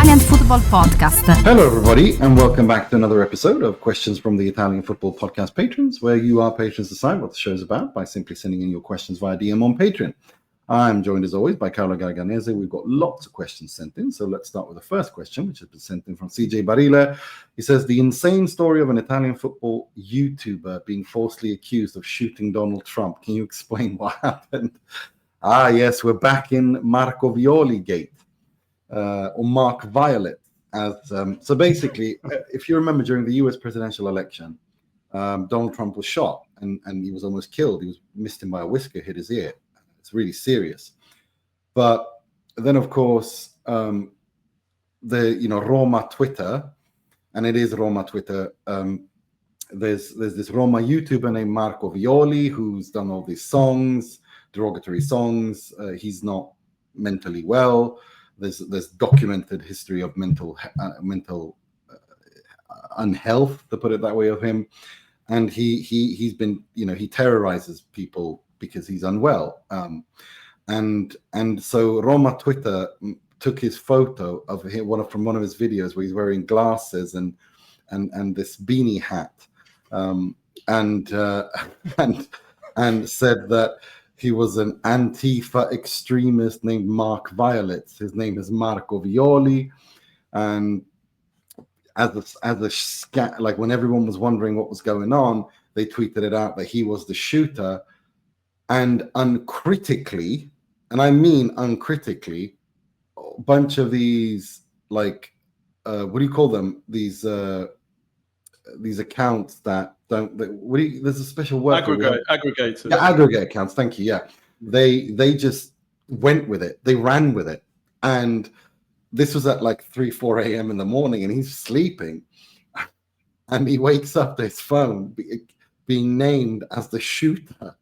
Italian Football Podcast. Hello, everybody, and welcome back to another episode of Questions from the Italian Football Podcast Patrons, where you, our patrons, decide what the show is about by simply sending in your questions via DM on Patreon. I'm joined, as always, by Carlo Garganese. We've got lots of questions sent in, so let's start with the first question, which has been sent in from CJ Barile. He says, the insane story of an Italian football YouTuber being falsely accused of shooting Donald Trump. Can you explain what happened? Yes, we're back in Marco Violi gate. Or Mark Violet. So basically, if you remember during the US presidential election, Donald Trump was shot and he was almost killed. He was missed him by a whisker, hit his ear. It's really serious. But then, of course, Roma Twitter, and it is Roma Twitter. There's this Roma YouTuber named Marco Violi who's done all these songs, derogatory songs. He's not mentally well. There's documented history of mental unhealth, to put it that way, of him, and he's been, he terrorizes people because he's unwell, and so Roma Twitter took his photo of him from one of his videos where he's wearing glasses and this beanie hat, and said that he was an Antifa extremist named Mark Violet. His name is Marco Violi, and like when everyone was wondering what was going on, they tweeted it out that he was the shooter, and uncritically, and I mean uncritically, a bunch of these what do you call them? These accounts that don't. There's a special word. Aggregators. Yeah, aggregate accounts. Thank you. Yeah, they just went with it. They ran with it, and this was at like 3-4 a.m. in the morning, and he's sleeping, and he wakes up to his phone being named as the shooter,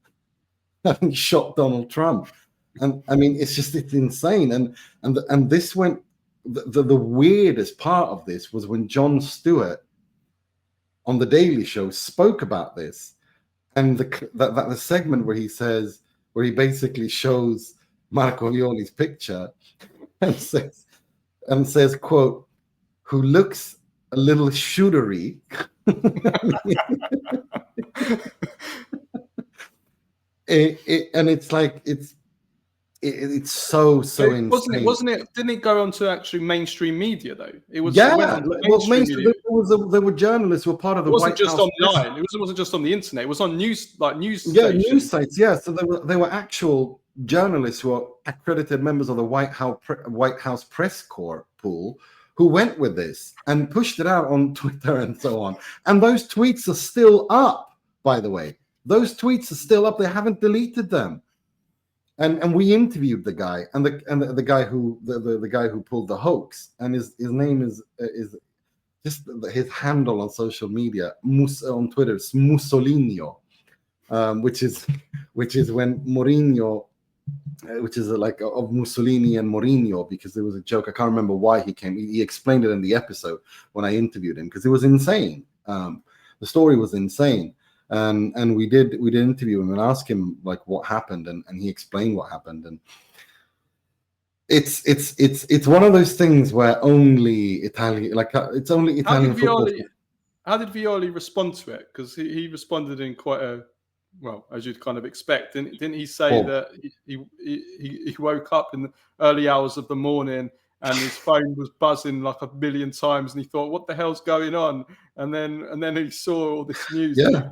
having shot Donald Trump, and I mean it's insane, and this went. The weirdest part of this was when Jon Stewart on the Daily Show spoke about this, and the segment where he basically shows Marco Violi's picture and says, quote, who looks a little shootery. And it's like it's so insane. Wasn't it? Didn't it go on to actually mainstream media though? It was. Yeah, there were journalists who were part of the White House. It wasn't just online. It wasn't just on the internet. It was on news stations. News sites. Yeah, so there were actual journalists who are accredited members of the White House press corps pool who went with this and pushed it out on Twitter and so on. And those tweets are still up, by the way. Those tweets are still up. They haven't deleted them. And we interviewed the guy and the guy who pulled the hoax, and his name is just his handle on social media on Twitter is Mussolinio, which is when Mourinho, which is like of Mussolini and Mourinho, because there was a joke. I can't remember why he came. He explained it in the episode when I interviewed him because it was insane. The story was insane. And we did interview him and ask him like what happened, and he explained what happened, and it's one of those things where only Italian, it's only Italian football. How did Violi respond to it? Because he responded in quite as you'd kind of expect. Didn't he say that he woke up in the early hours of the morning and his phone was buzzing like a million times, and he thought, "What the hell's going on?" And then he saw all this news. Yeah.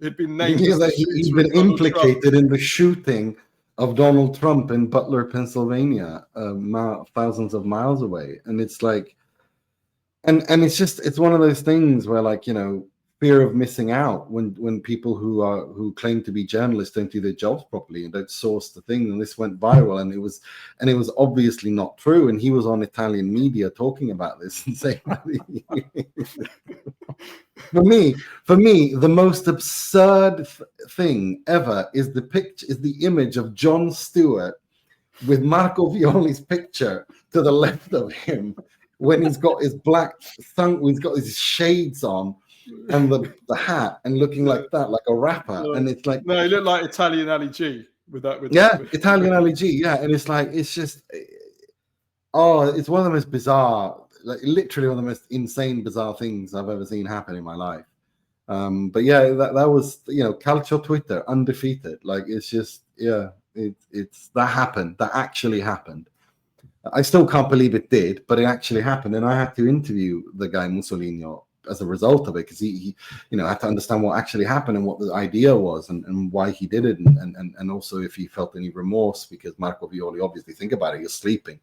He'd been named. He's been implicated in the shooting of Donald Trump in Butler, Pennsylvania, thousands of miles away. And it's like, and it's one of those things where fear of missing out when people who claim to be journalists don't do their jobs properly and don't source the thing. And this went viral, and it was obviously not true. And he was on Italian media talking about this and saying, for me, the most absurd thing ever is the image of Jon Stewart with Marco Violi's picture to the left of him when he's got his he's got his shades on. And the hat and looking like that, like a rapper, and it's like he looked like Italian Ali G with that. Italian Ali G, yeah, and it's just, it's one of the most bizarre. like literally one of the most insane, bizarre things I've ever seen happen in my life. But yeah, that was, you know, Calcio Twitter undefeated. Like it's just, yeah, it's that happened. That actually happened. I still can't believe it did, but it actually happened, and I had to interview the guy Mussolini as a result of it, because he you know, had to understand what actually happened and what the idea was, and why he did it, and also if he felt any remorse, because Marco Violi, obviously, think about it, you're sleeping.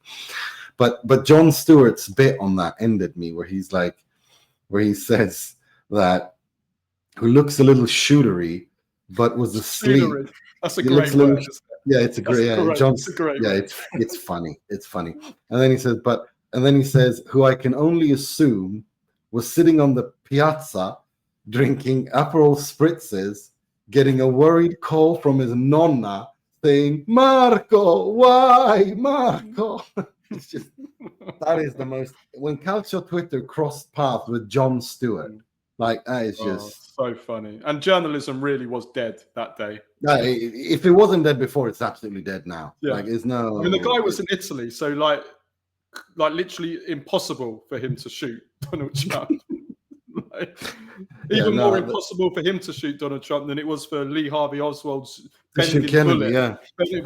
But Jon Stewart's bit on that ended me, where he says that, who looks a little shootery, but was asleep. That's a great word. Yeah, it's a great. Yeah, John's. Yeah, it's funny. It's funny. And then he says, who I can only assume was sitting on the piazza, drinking Aperol spritzes, getting a worried call from his nonna saying, "Marco, why, Marco?" It's just, that is the most, when Calcio Twitter crossed paths with Jon Stewart. Like, that is just so funny. And journalism really was dead that day. No, if it wasn't dead before, it's absolutely dead now. Yeah. Like, it's no. I mean, the guy was in Italy, so like literally impossible for him to shoot Donald Trump. More impossible for him to shoot Donald Trump than it was for Lee Harvey Oswald's bending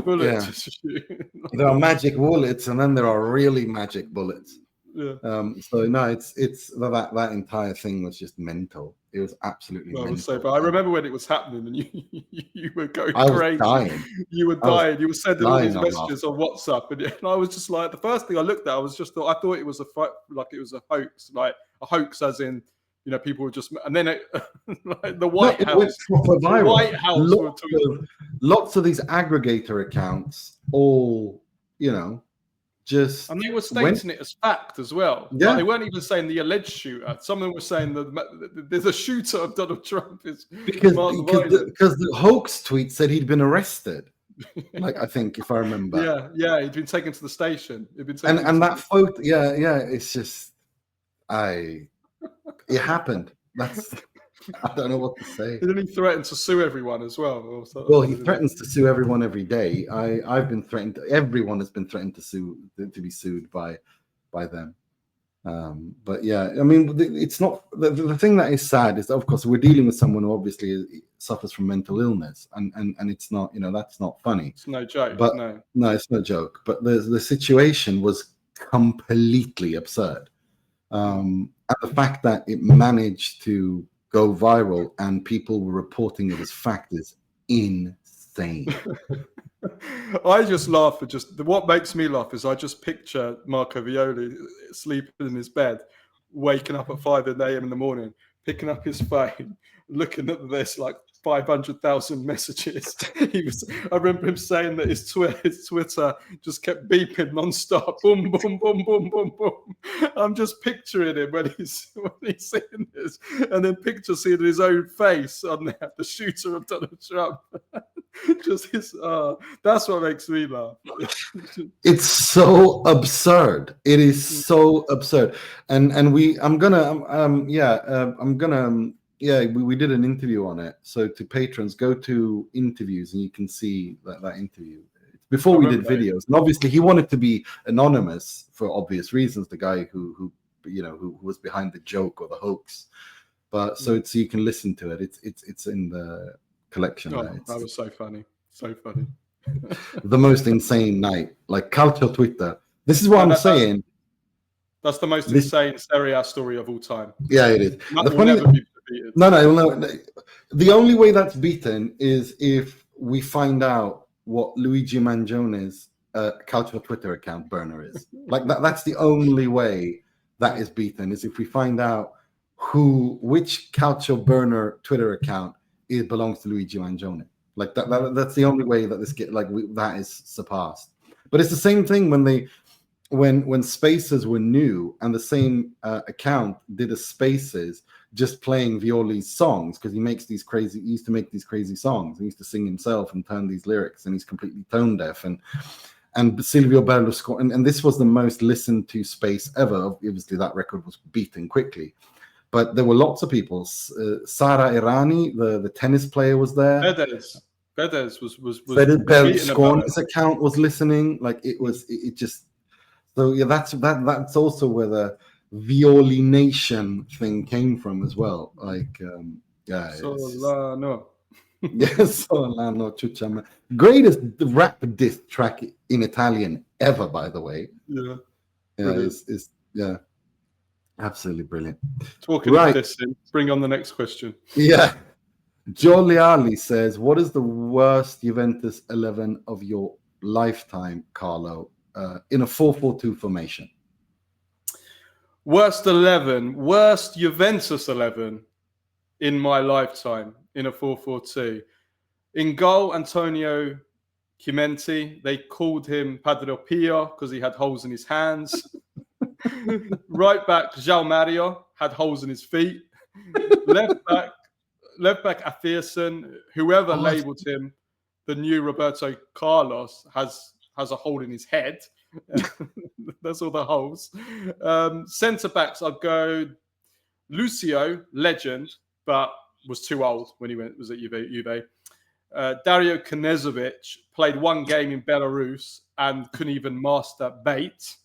bullet to shoot. There are magic bullets, and then there are really magic bullets. Yeah. So no, it's that entire thing was just mental. It was absolutely mental. But I remember when it was happening, and you were going I was crazy. Dying. You were dying. You were sending all these messages on WhatsApp, and I was just like, the first thing I looked at, I thought it was a hoax, like a hoax, as in, you know, people were just, and then like the White House, the White House, lots of these aggregator accounts, all, you know. And they were stating it as fact as well. Yeah. Like, they weren't even saying the alleged shooter. Some of them were saying that there's a shooter of Donald Trump. Because the hoax tweet said he'd been arrested. Like, I think, if I remember. Yeah, he'd been taken to the station. And that photo, it's just, it happened. I don't know what to say. And then he threatened to sue everyone as well. Well, he threatens to sue everyone every day. I've been threatened. Everyone has been threatened to be sued by them. But yeah, I mean, it's not the thing that is sad is that, of course, we're dealing with someone who obviously suffers from mental illness, and it's not, you know, that's not funny. It's no joke. But no, it's no joke. But the situation was completely absurd, and the fact that it managed to go viral and people were reporting it as fact is insane. I just laugh at what makes me laugh is I just picture Marco Violi sleeping in his bed, waking up at 5 a.m. in the morning, picking up his phone, looking at this like 500,000 messages. I remember him saying that his Twitter just kept beeping non-stop. Boom, boom, boom, boom, boom, boom. I'm just picturing him when he's saying this, and then seeing his own face on there, the shooter of Donald Trump. Just that's what makes me laugh. It's so absurd. It is so absurd. And we did an interview on it. So to patrons, go to interviews and you can see that interview. Before we did videos. And obviously he wanted to be anonymous for obvious reasons, the guy who was behind the joke or the hoax. But so you can listen to it. It's in the collection. That was so funny. So funny. The most insane night. Like Calcio Twitter. This is what I'm saying. That's the most insane Serie story of all time. Yeah, it is. That will never be beaten. No. The only way that's beaten is if we find out what Luigi Mangione's Calcio Twitter account burner is. Like that's the only way that is beaten, is if we find out which Calcio burner Twitter account belongs to Luigi Mangione. Like that's the only way that that is surpassed. But it's the same thing when Spaces were new, and the same account did a Spaces just playing Violi's songs, because he used to make these crazy songs. He used to sing himself and turn these lyrics, and he's completely tone deaf. And Silvio Berlusconi, and this was the most listened to Space ever. Obviously, that record was beaten quickly. But there were lots of people. Sara Errani, the tennis player, was there. Fedez was Berlusconi's account was listening. Like it just. So yeah, that's also where violination thing came from as well. Like, Solano. Yes, Solano Ciucciama. Greatest rap diss track in Italian ever, by the way. Yeah. Yeah, absolutely brilliant. Talking of dissing, bring on the next question. Yeah. Giuliani says, what is the worst Juventus 11 of your lifetime, Carlo, in a 4-4-2 formation? Worst Juventus 11 in my lifetime in a 4-4-2. In goal, Antonio Chimenti. They called him Padre Pio because he had holes in his hands. Right back, João Mario had holes in his feet. Left back Afearson, whoever labelled him the new Roberto Carlos has a hole in his head. That's all the holes. Centre backs, I'll go Lucio, legend, but was too old when he was at Juve. Dario Knezovic played one game in Belarus and couldn't even master bait.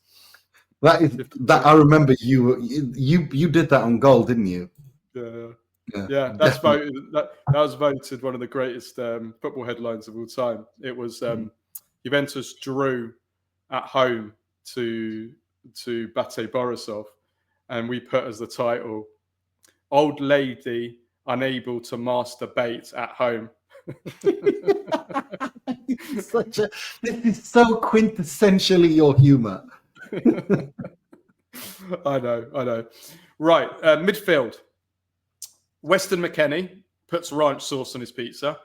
That I remember you did that on goal, didn't you? Yeah, that's voted. That was voted one of the greatest football headlines of all time. It was Juventus drew at home to Bate Borisov, and we put as the title, "Old Lady Unable to Master Bait at Home." This is so quintessentially your humor. I know. Right, midfield. Weston McKennie puts ranch sauce on his pizza.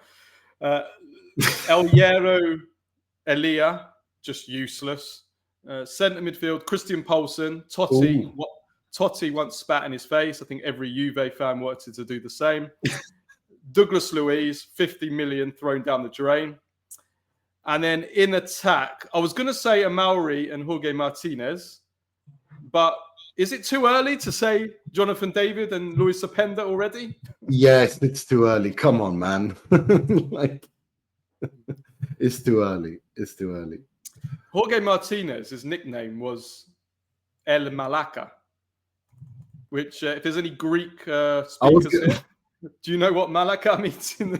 El Hierro Elia, just useless. Centre midfield, Christian Poulsen. Totti once spat in his face. I think every Juve fan wanted to do the same. Douglas Luiz, 50 million thrown down the drain. And then in attack, I was going to say Amauri and Jorge Martinez, but is it too early to say Jonathan David and Luis Openda already? Yes, it's too early. Come on, man. It's too early. Jorge Martinez, his nickname was El Malaka, which if there's any Greek speakers here, do you know what Malaka means in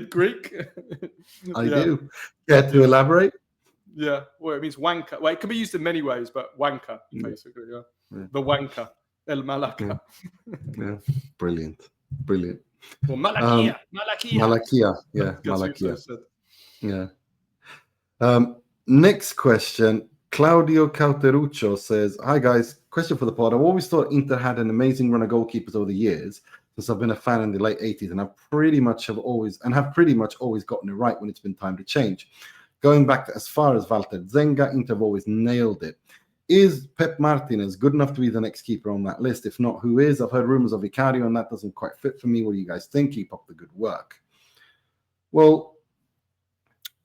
Greek? I do. Care to elaborate? Yeah, well, it means wanker. Well, it can be used in many ways, but wanker, basically, yeah. The wanker, El Malaka. Yeah, brilliant. Well, Malakia. Malakia. Yeah. Next question. Claudio Cauteruccio says, hi guys, question for the pod. I've always thought Inter had an amazing run of goalkeepers over the years, since I've been a fan in the late 80s, and have pretty much always gotten it right when it's been time to change. Going back as far as Walter Zenga, Inter have always nailed it. Is Pep Martinez good enough to be the next keeper on that list? If not, who is? I've heard rumors of Vicario, and that doesn't quite fit for me. What do you guys think? Keep up the good work. Well,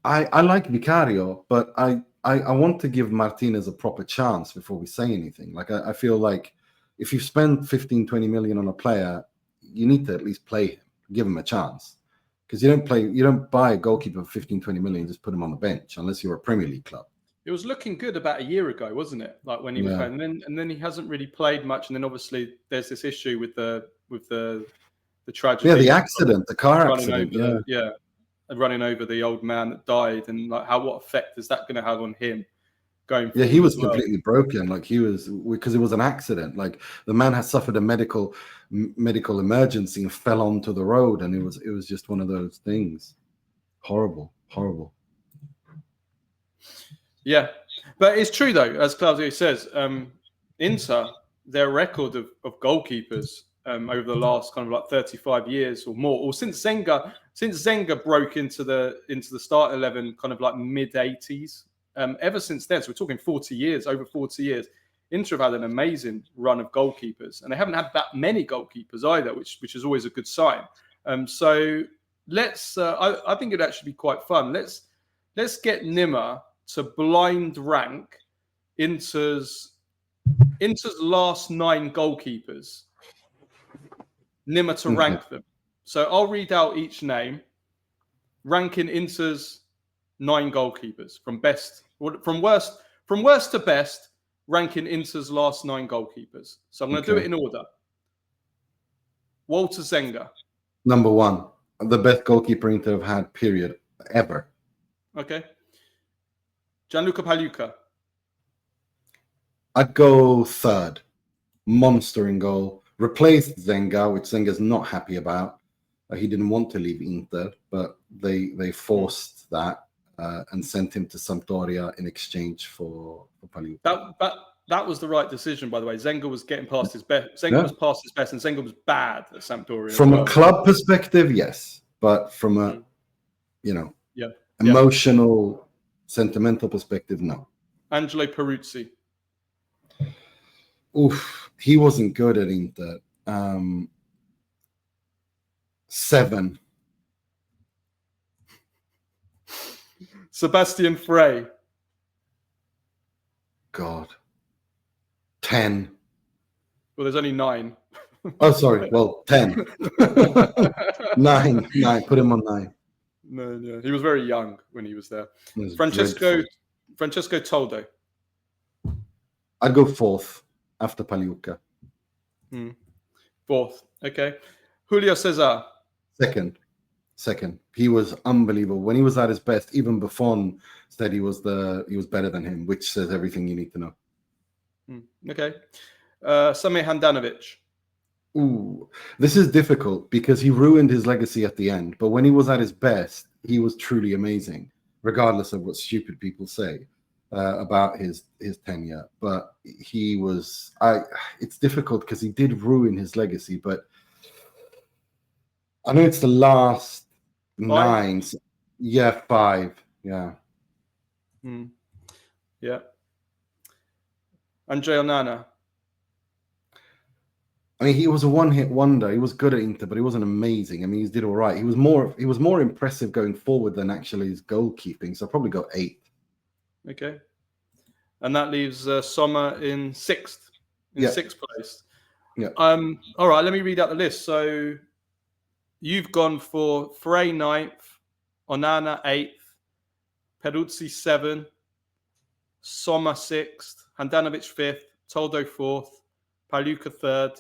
I like Vicario, but I want to give Martinez a proper chance before we say anything. Like, I feel like if you spend 15, 20 million on a player, you need to at least play him, give him a chance. Because you don't buy a goalkeeper for 15, 20 million, just put him on the bench, unless you're a Premier League club. It was looking good about a year ago, wasn't it? Like when he was playing, and then he hasn't really played much. And then obviously there's this issue with the tragedy. Yeah, the accident, the car accident. Running over the old man that died, and like what effect is that going to have on him going forward? Yeah, he was completely broken. Like because it was an accident. Like the man had suffered a medical emergency and fell onto the road, and it was just one of those things. Horrible. Yeah, but it's true though, as Claudio says, Inter, their record of goalkeepers over the last kind of like 35 years or more, or since Zenga broke into the start 11 kind of like mid 80s, ever since then, so we're talking over 40 years, Inter have had an amazing run of goalkeepers, and they haven't had that many goalkeepers either, which is always a good sign. So let's I think it'd actually be quite fun. Let's get Nimmer to blind rank Inter's last 9 goalkeepers. Nimmer to rank them. So I'll read out each name, ranking Inter's 9 goalkeepers from worst to best, ranking Inter's last 9 goalkeepers. So I'm going to do it in order. Walter Zenga. Number 1. The best goalkeeper Inter have had, period, ever. Okay. Gianluca Pagliuca. I'd go 3rd. Monster in goal. Replaced Zenga, which Zenga's not happy about. He didn't want to leave Inter, but they forced that and sent him to Sampdoria in exchange for Pagliuca. That was the right decision, by the way. Zenga was getting past his best. Zenga was past his best, and Zenga was bad at Sampdoria. From a club perspective, yes, but from a emotional, sentimental perspective, no. Angelo Peruzzi. Oof, he wasn't good at Inter. 7. Sebastian Frey. God. 10. Well, there's only 9. Oh, sorry. Well, 10. 9. Put him on 9. No, he was very young when he was there. Francesco Toldo. I'd go 4th after Pagliuca. 4th. Okay. Julio Cesar. 2nd. He was unbelievable when he was at his best. Even Buffon said he was better than him, which says everything you need to know. Okay. Samir Handanovic. Ooh, this is difficult because he ruined his legacy at the end. But when he was at his best, he was truly amazing, regardless of what stupid people say about his tenure. But he was. It's difficult because he did ruin his legacy. But I know it's the last 9. Yeah, 5. Yeah. Yeah. Andrea Onana. I mean, he was a one-hit wonder. He was good at Inter, but he wasn't amazing. I mean, he did all right. He was more impressive going forward than actually his goalkeeping. So I'll probably go 8. Okay. And that leaves Sommer in 6th. In 6th place. Yeah. All right, let me read out the list. So you've gone for Frey 9th, Onana 8th, Peruzzi 7th, Sommer 6th, Handanovic 5th, Toldo 4th, Pagliuca 3rd,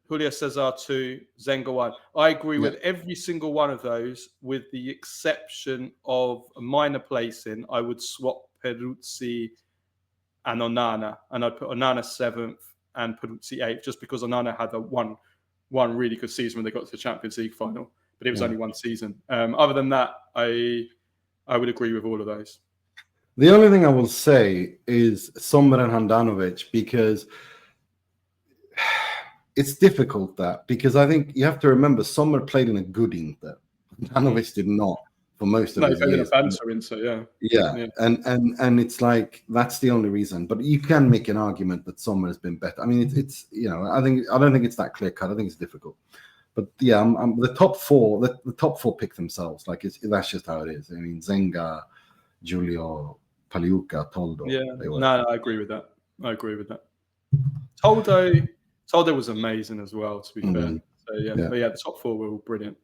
Julio Cesar 2, Zenga 1. I agree with every single one of those, with the exception of a minor placing. I would swap Peruzzi and Onana, and I'd put Onana 7th and Peruzzi 8th, just because Onana had one really good season when they got to the Champions League final, but it was only one season. Other than that, I would agree with all of those. The only thing I will say is Sommer and Handanovic, because it's difficult because I think you have to remember Sommer played in a good Inter. Handanovic did not for most of his years. Yeah. And it's like that's the only reason. But you can make an argument that Sommer has been better. I mean, it's I don't think it's that clear cut. I think it's difficult. But yeah, the top 4. The top 4 pick themselves. Like that's just how it is. I mean, Zenga, Giulio, Pagliuca, Toldo. Yeah, no, I agree with that. Toldo was amazing as well, to be fair. So but the top 4 were all brilliant.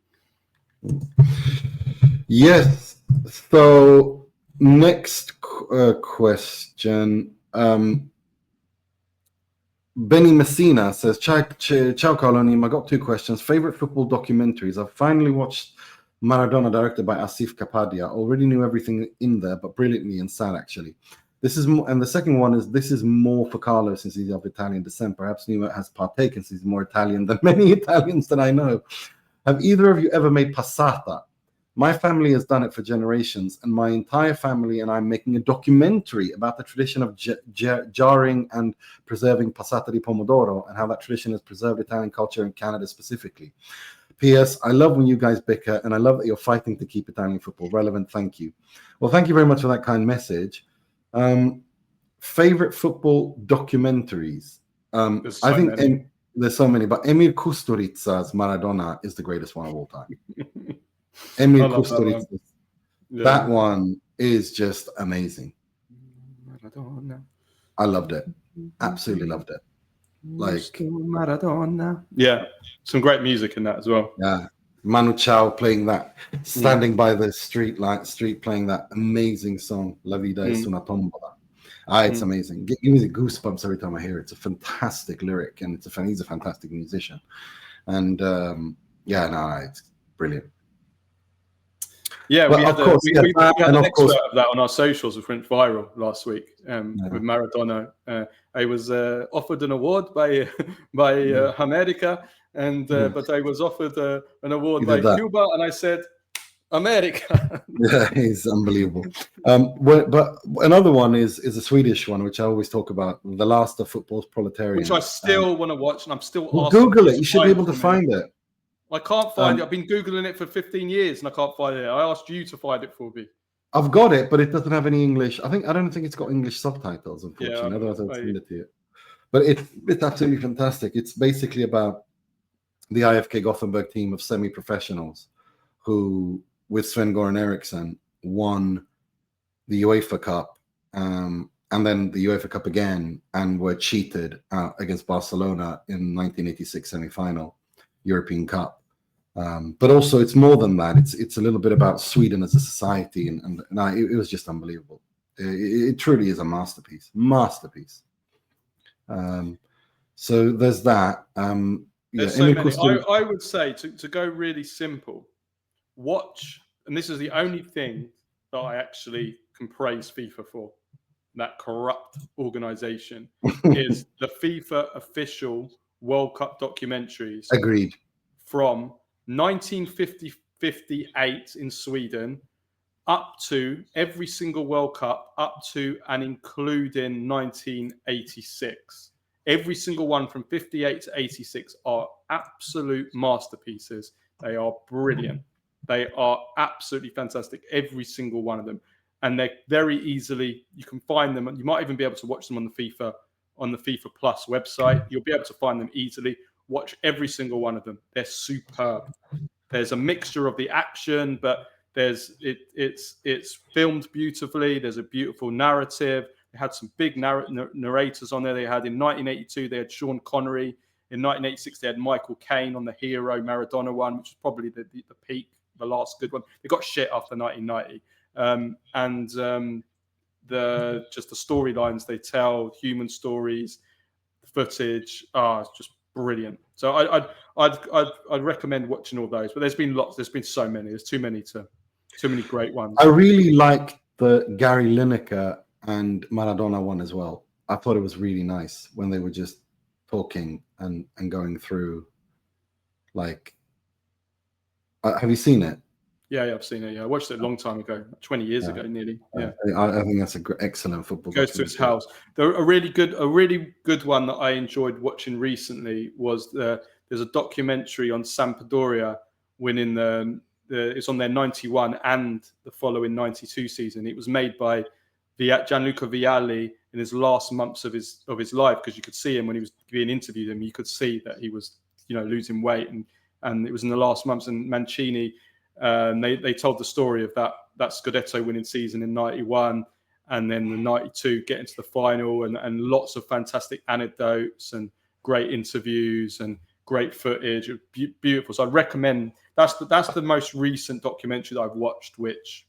Yes. So next question. Benny Messina says, Ciao Carloni, I got 2 questions. Favorite football documentaries? I've finally watched Maradona, directed by Asif Kapadia. Already knew everything in there, but brilliantly and sad, actually. This is more, and the second one is, this is more for Carlo since he's of Italian descent. Perhaps Nima has partaken since he's more Italian than many Italians that I know. Have either of you ever made passata? My family has done it for generations, and my entire family and I am making a documentary about the tradition of jarring and preserving passata di pomodoro and how that tradition has preserved Italian culture in Canada specifically. P.S. I love when you guys bicker, and I love that you're fighting to keep Italian football relevant. Thank you. Well, thank you very much for that kind message. Favorite football documentaries? I think there's so many, but Emir Kusturica's Maradona is the greatest one of all time. Emir Kusturica. That one is just amazing. Maradona. I loved it. Absolutely loved it. Like Maradona. Yeah, some great music in that as well. Yeah, Manu Chao playing that, standing by the street playing that amazing song "La Vida es una tombola." It's amazing. Give me the goosebumps every time I hear it. It's a fantastic lyric, and he's a fantastic musician. And it's brilliant. Yeah, but we had, of course, we had an excerpt of that on our socials, which went viral last week with Maradona. I was offered an award by America, and but I was offered an award by Cuba, and I said, America. Yeah, he's unbelievable. But another one is a Swedish one, which I always talk about, The Last of Football's Proletarians. Which I still want to watch, and I'm still Google it. You should be able to find it. I can't find it. I've been Googling it for 15 years, and I can't find it. I asked you to find it for me. I've got it, but it doesn't have any English. I don't think it's got English subtitles, unfortunately. Yeah, otherwise I'd send it to you. But it's absolutely fantastic. It's basically about the IFK Gothenburg team of semi-professionals who, with Sven-Goran Eriksson, won the UEFA Cup and then the UEFA Cup again, and were cheated out against Barcelona in 1986 semi-final European Cup. But also, it's more than that. It's a little bit about Sweden as a society, and it was just unbelievable. It truly is a masterpiece. So there's that. There's so many. I would say to go really simple, watch, and this is the only thing that I actually can praise FIFA for, that corrupt organization, is the FIFA official World Cup documentaries. Agreed. From 1958 in Sweden up to every single World Cup up to and including 1986. Every single one from 58 to 86 are absolute masterpieces. They are brilliant. They are absolutely fantastic, every single one of them. And they're very easily, you can find them. You might even be able to watch them on the FIFA Plus website. You'll be able to find them easily. Watch every single one of them. They're superb. There's a mixture of the action, but it's filmed beautifully. There's a beautiful narrative. They had some big narrators on there. They had in 1982, they had Sean Connery. In 1986, they had Michael Caine on the Hero Maradona one, which was probably the peak, the last good one. They got shit after 1990. The storylines they tell, human stories, footage, it's just brilliant. So I'd recommend watching all those. But there's been lots. There's been so many. There's too many great ones. I really liked the Gary Lineker and Maradona one as well. I thought it was really nice when they were just talking and going through. Like, have you seen it? Yeah, I've seen it. Yeah, I watched it a long time ago, 20 years ago, nearly. Yeah, I think that's an excellent football. Goes to his house. A really good one that I enjoyed watching recently was there's a documentary on Sampdoria winning it's on their 91 and the following 92 season. It was made by Gianluca Vialli in his last months of his life, because you could see him when he was being interviewed. And you could see that he was losing weight, and it was in the last months. And Mancini. They told the story of that Scudetto winning season in 91, and then the 92 getting to the final, and lots of fantastic anecdotes and great interviews and great footage. Beautiful. So I recommend that's the most recent documentary that I've watched, which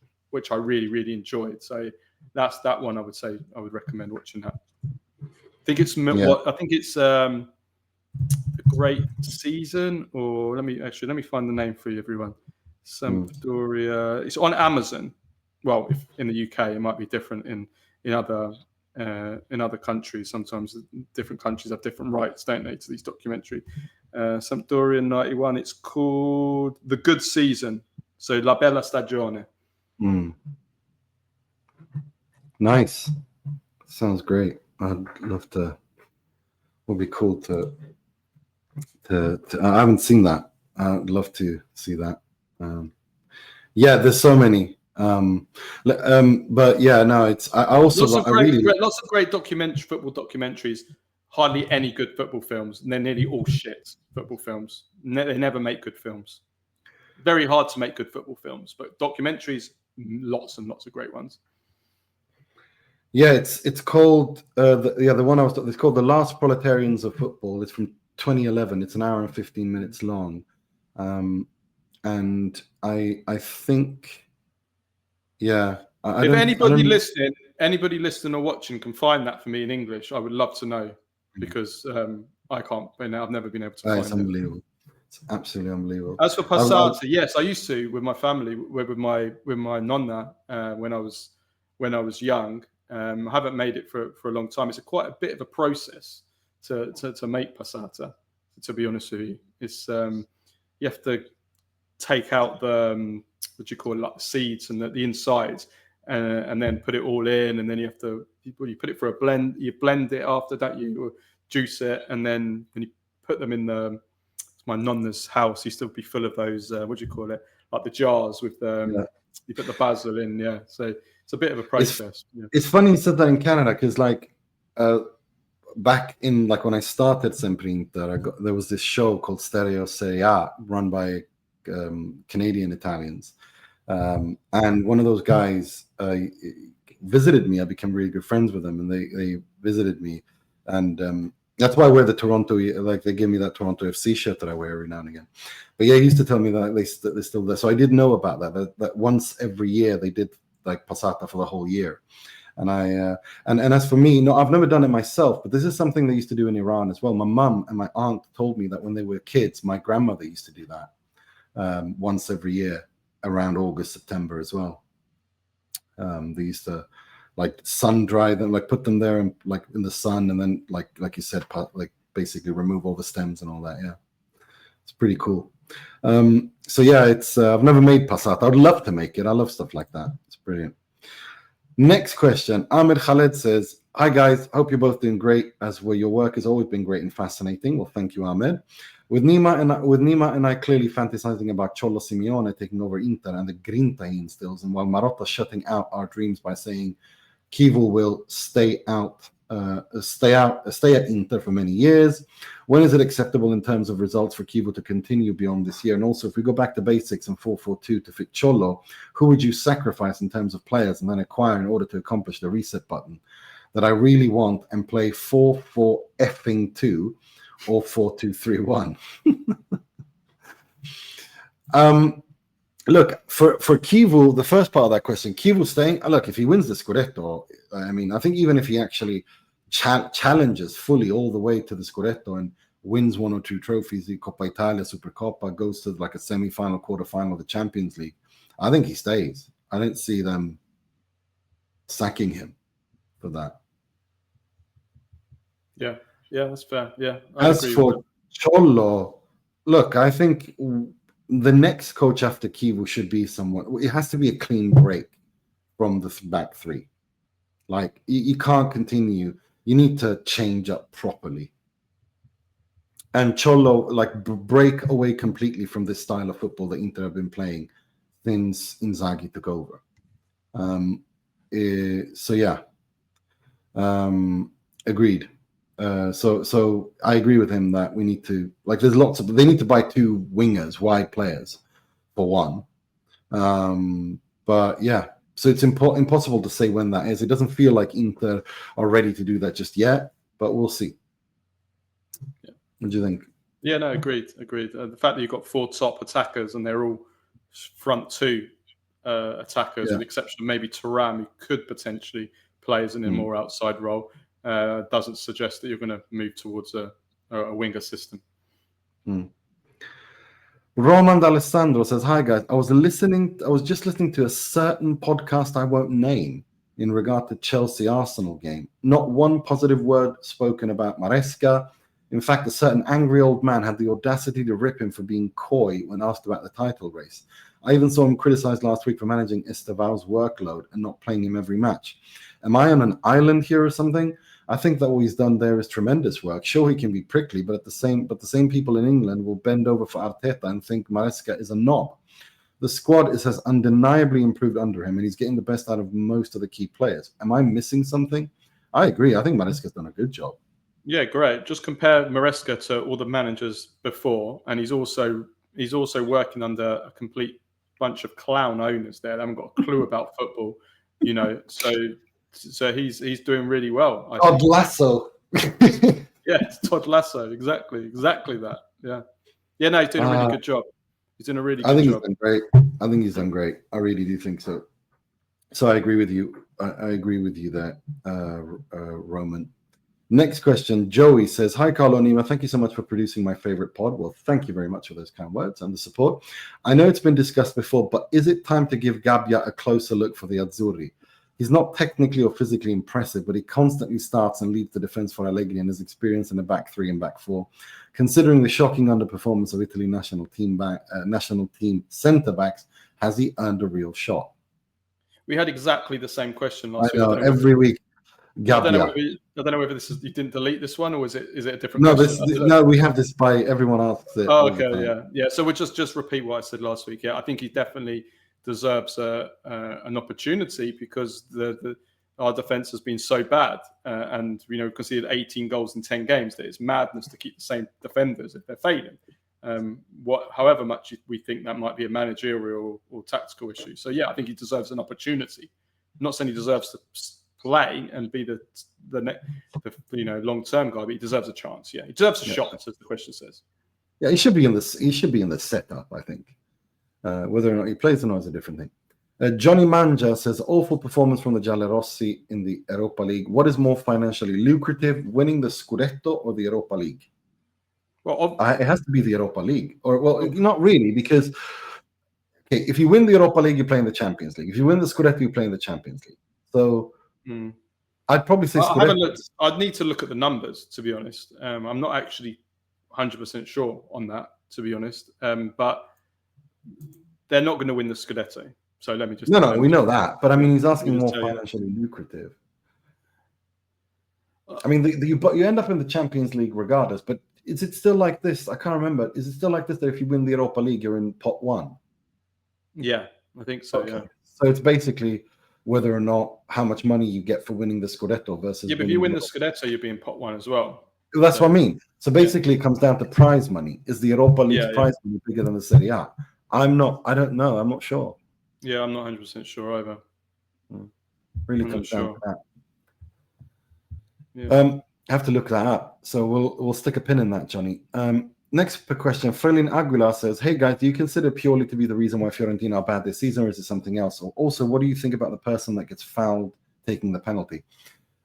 I really, really enjoyed. So that's that one. I would say I would recommend watching that. I think it's a great season, or let me find the name for you, everyone. Sampdoria. It's on Amazon. Well, if in the UK, it might be different in other countries. Sometimes different countries have different rights, don't they, to these documentaries. Sampdoria 91. It's called The Good Season. So La Bella Stagione. Nice. Sounds great. I'd love to. Would be cool to. I haven't seen that. I'd love to see that. There's so many. But yeah, no, it's. I also lots of great football documentaries. Hardly any good football films, and they're nearly all shit football films. They never make good films. Very hard to make good football films, but documentaries, lots and lots of great ones. Yeah, it's called the one I was. It's called The Last Proletarians of Football. It's from 2011. It's an hour and 15 minutes long. And I think, if anybody listening anybody listening or watching can find that for me in English, I would love to know, because I can't. I've never been able to find it's unbelievable. It's absolutely unbelievable. As for passata, yes, I used to with my family, with my nonna when I was young. I haven't made it for a long time. It's quite a bit of a process to make passata. To be honest with you, it's you have to take out the what do you call it, like the seeds and the insides, and then put it all in, and then you put it for a blend. You blend it after that, you juice it, and then when you put them in my nonna's house used to be full of those what do you call it, like the jars with you put the basil in, so it's a bit of a process. It's funny you said that in Canada, because like back in like when I started Sempre Inter, there was this show called Serie run by Canadian Italians, and one of those guys visited me. I became really good friends with them, and they visited me, and that's why I wear the Toronto, like they give me that Toronto FC shirt that I wear every now and again. But yeah, he used to tell me that they're still there. So I did know about that once every year they did like passata for the whole year. And and as for me, no, I've never done it myself, but this is something they used to do in Iran as well. My mum and my aunt told me that when they were kids, my grandmother used to do that once every year around August, September as well. They used to like sun dry them, like put them there and like in the sun, and then like you said, like basically remove all the stems and all that. Yeah, it's pretty cool. So yeah, it's I've never made passata. I'd love to make it. I love stuff like that. It's brilliant. Next question. Ahmed Khaled says, "Hi guys, hope you're both doing great. Your work has always been great and fascinating." Well, thank you, Ahmed. With Nima and I clearly fantasizing about Cholo Simeone taking over Inter and the grinta he instills, and while Marotta shutting out our dreams by saying Kivu will stay at Inter for many years. When is it acceptable in terms of results for Kivu to continue beyond this year? And also, if we go back to basics and 4-4-2 to fit Cholo, who would you sacrifice in terms of players and then acquire in order to accomplish the reset button that I really want and play 4-4-2 or 4-2-3-1? Look, for Kivu, the first part of that question, Kivu staying, look, if he wins the Scudetto, I mean, I think even if he actually challenges fully all the way to the Scudetto and wins one or two trophies, the Coppa Italia, Supercoppa, goes to like a semi-final, quarter-final of the Champions League, I think he stays. I don't see them sacking him for that. Yeah, that's fair. Yeah. As for Cholo, look, I think the next coach after Kivu should be someone. It has to be a clean break from the back three. Like you can't continue. You need to change up properly. And Cholo, like break away completely from this style of football that Inter have been playing since Inzaghi took over. So yeah, agreed. So I agree with him that we need to, like, there's lots of, they need to buy two wingers, wide players for one. But yeah, so it's impossible to say when that is. It doesn't feel like Inter are ready to do that just yet, but we'll see. Yeah. What do you think? Yeah, no, agreed. The fact that you've got four top attackers and they're all front two attackers, with the exception of maybe Thuram, who could potentially play as in a more outside role, doesn't suggest that you're going to move towards a winger system. Roman D'Alessandro says, "Hi guys, I was just listening to a certain podcast I won't name in regard to Chelsea-Arsenal game. Not one positive word spoken about Maresca. In fact, a certain angry old man had the audacity to rip him for being coy when asked about the title race. I even saw him criticized last week for managing Estevao's workload and not playing him every match. Am I on an island here or something? I think that what he's done there is tremendous work. Sure, he can be prickly, but the same people in England will bend over for Arteta and think Maresca is a knob. The squad has undeniably improved under him, and he's getting the best out of most of the key players. Am I missing something? I agree. I think Maresca's done a good job. Yeah, great. Just compare Maresca to all the managers before, and he's also working under a complete bunch of clown owners there. They haven't got a clue about football, So he's doing really well. Todd Lasso. Yeah, Todd Lasso. Exactly that. Yeah. No, he's doing a really good job. He's doing a really good job. I think he's done great. I really do think so. So I agree with you. I agree with you there, Roman. Next question. Joey says, "Hi, Carlo and Nima. Thank you so much for producing my favorite pod." Well, thank you very much for those kind words and the support. I know it's been discussed before, but is it time to give Gabbia a closer look for the Azzurri? He's not technically or physically impressive, but he constantly starts and leads the defense for Allegri and his experience in the back three and back four. Considering the shocking underperformance of Italy national team centre backs, has he earned a real shot? We had exactly the same question I last know, week. every week. I don't Gabbia. know whether this is you didn't delete this one or is it a different No, question? no, we have this by everyone asks it. Oh, all the okay, time. yeah. So we'll just repeat what I said last week. Yeah, I think he definitely deserves an opportunity because our defense has been so bad, and conceded 18 goals in 10 games that it's madness to keep the same defenders if they're failing. However much we think that might be a managerial or tactical issue. So yeah, I think he deserves an opportunity. I'm not saying he deserves to play and be the long-term guy, but he deserves a chance. Yeah, he deserves a shot, as the question says. Yeah, he should be in this. He should be in the setup. I think whether or not he plays or not is a different thing. Johnny Manja says, "Awful performance from the Giallorossi in the Europa League. What is more financially lucrative, winning the Scudetto or the Europa League?" Well, it has to be the Europa League, not really, because if you win the Europa League, you play in the Champions League. If you win the Scudetto, you play in the Champions League. So I'd probably say I haven't looked. I'd need to look at the numbers, to be honest. I'm not actually 100% sure on that, to be honest. But they're not going to win the Scudetto. So let me just... No, we know that. But I mean, he's asking more financially lucrative. I mean, you end up in the Champions League regardless, but is it still like this? I can't remember. Is it still like this that if you win the Europa League, you're in pot one? Yeah, I think so, okay. Yeah. So it's basically whether or not how much money you get for winning the Scudetto versus... Yeah, but if you win the Scudetto, you'll be in pot one as well. That's what I mean. So basically, it comes down to prize money. Is the Europa League's prize money bigger than the Serie A? I don't know. I'm not sure. Yeah, I'm not 100% sure either. Really comes down to that. Yeah. Have to look that up. So we'll stick a pin in that, Johnny. Next question. Frelyn Aguilar says, "Hey guys, do you consider Pioli to be the reason why Fiorentina are bad this season, or is it something else? Or also, what do you think about the person that gets fouled taking the penalty?"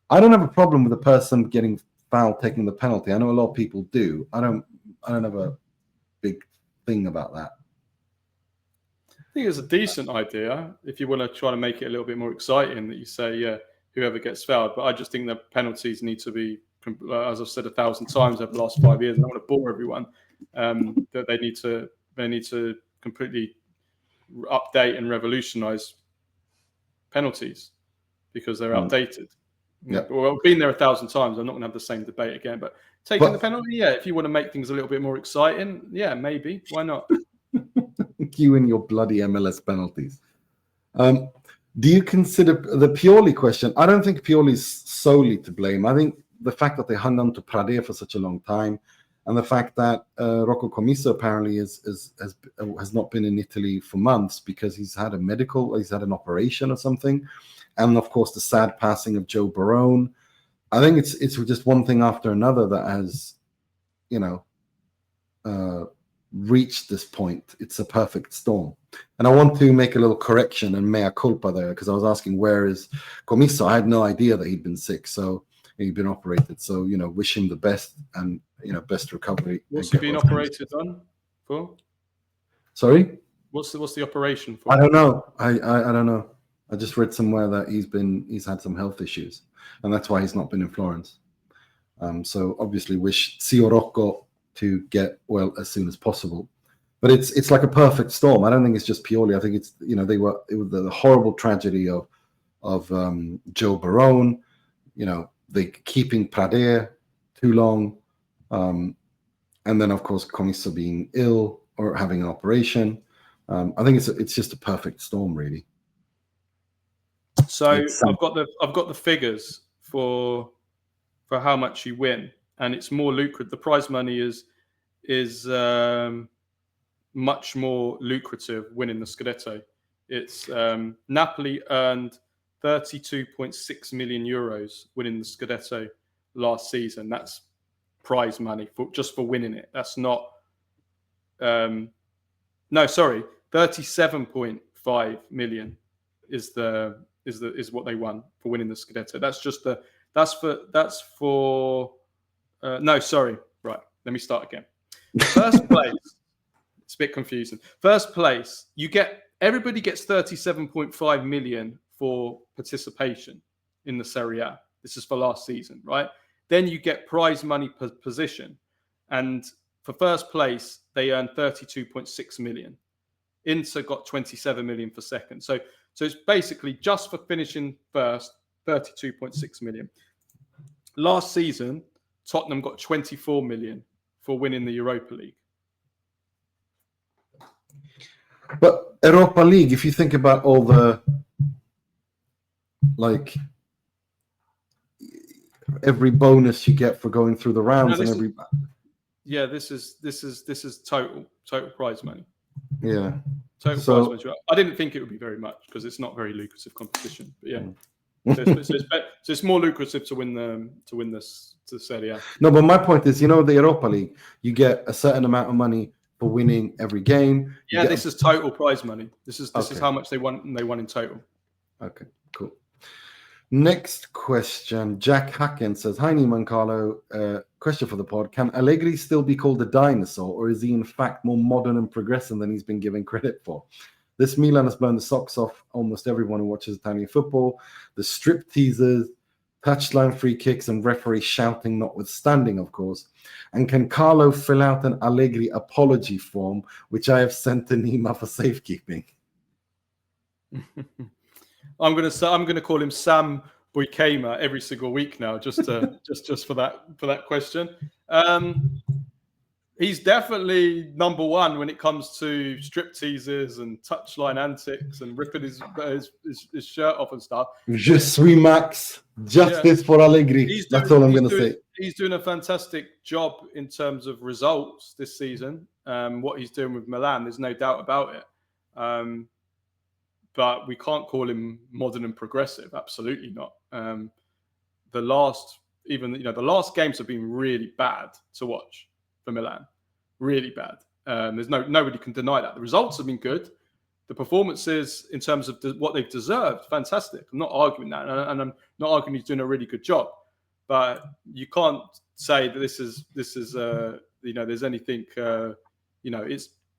I don't have a problem with the person getting fouled taking the penalty. I know a lot of people do. I don't have a big thing about that. I think it's a decent idea if you want to try to make it a little bit more exciting, that you say, whoever gets fouled. But I just think that penalties need to be, as I've said 1,000 times over the last 5 years, I don't want to bore everyone, that they need to completely update and revolutionize penalties because they're outdated. Yeah. Well, I've been there 1,000 times. I'm not going to have the same debate again. But taking the penalty, if you want to make things a little bit more exciting, maybe. Why not? You and your bloody MLS penalties. Do you consider the Pioli question? I don't think Pioli's solely to blame. I think the fact that they hung on to Pradea for such a long time, and the fact that Rocco Commisso apparently has not been in Italy for months because he's had an operation or something, and of course the sad passing of Joe Barone. I think it's just one thing after another that has, reached this point. It's a perfect storm. And I want to make a little correction and mea culpa there, because I was asking where is Commisso. I had no idea that he'd been sick, so he'd been operated. So wish him the best and best recovery. What's he been operated on for? Sorry? What's the operation for? I don't know. I don't know. I just read somewhere that he's had some health issues, and that's why he's not been in Florence. So obviously wish Zio Rocco to get well as soon as possible. But it's like a perfect storm. I don't think it's just Pioli. I think it's it was the horrible tragedy of Joe Barone. They keeping Pradea too long, and then of course Commisso being ill or having an operation. I think it's just a perfect storm, really. So I've got the figures for how much you win, and it's more lucrative. The prize money is much more lucrative winning the Scudetto. It's Napoli earned 32.6 million euros winning the Scudetto last season. That's prize money just for winning it. That's not 37.5 million is the is what they won for winning the Scudetto. No, sorry. Right, let me start again. First place. It's a bit confusing. First place, everybody gets 37.5 million for participation in the Serie A. This is for last season, right? Then you get prize money per position. And for first place, they earn 32.6 million. Inter got 27 million for second. So it's basically just for finishing first, 32.6 million. Last season, Tottenham got 24 million for winning the Europa League. But Europa League, if you think about all the every bonus you get for going through the rounds this is total prize money. Yeah. Total prize money. I didn't think it would be very much because it's not very lucrative competition. But yeah. So it's more lucrative to win the Serie A. No, but my point is, the Europa League, you get a certain amount of money for winning every game. Yeah, this is total prize money. This is how much they won in total. Okay, cool. Next question. Jack Hacken says, "Hi, Nima and Carlo. Question for the pod. Can Allegri still be called a dinosaur, or is he in fact more modern and progressive than he's been given credit for? This Milan has blown the socks off almost everyone who watches Italian football. The strip teasers, touchline free kicks, and referee shouting notwithstanding, of course. And can Carlo fill out an Allegri apology form, which I have sent to Nima for safekeeping?" I'm gonna call him Sam Boykema every single week now, just for that question. He's definitely number one when it comes to strip teasers and touchline antics and ripping his shirt off and stuff. Je suis Max. Justice for Allegri. That's all I'm going to say. He's doing a fantastic job in terms of results this season. What he's doing with Milan, there's no doubt about it. But we can't call him modern and progressive. Absolutely not. The last games have been really bad to watch for Milan. Really bad. There's nobody can deny that. The results have been good. The performances in terms of what they've deserved, fantastic. I'm not arguing that, and I'm not arguing he's doing a really good job. But you can't say that this is there's anything.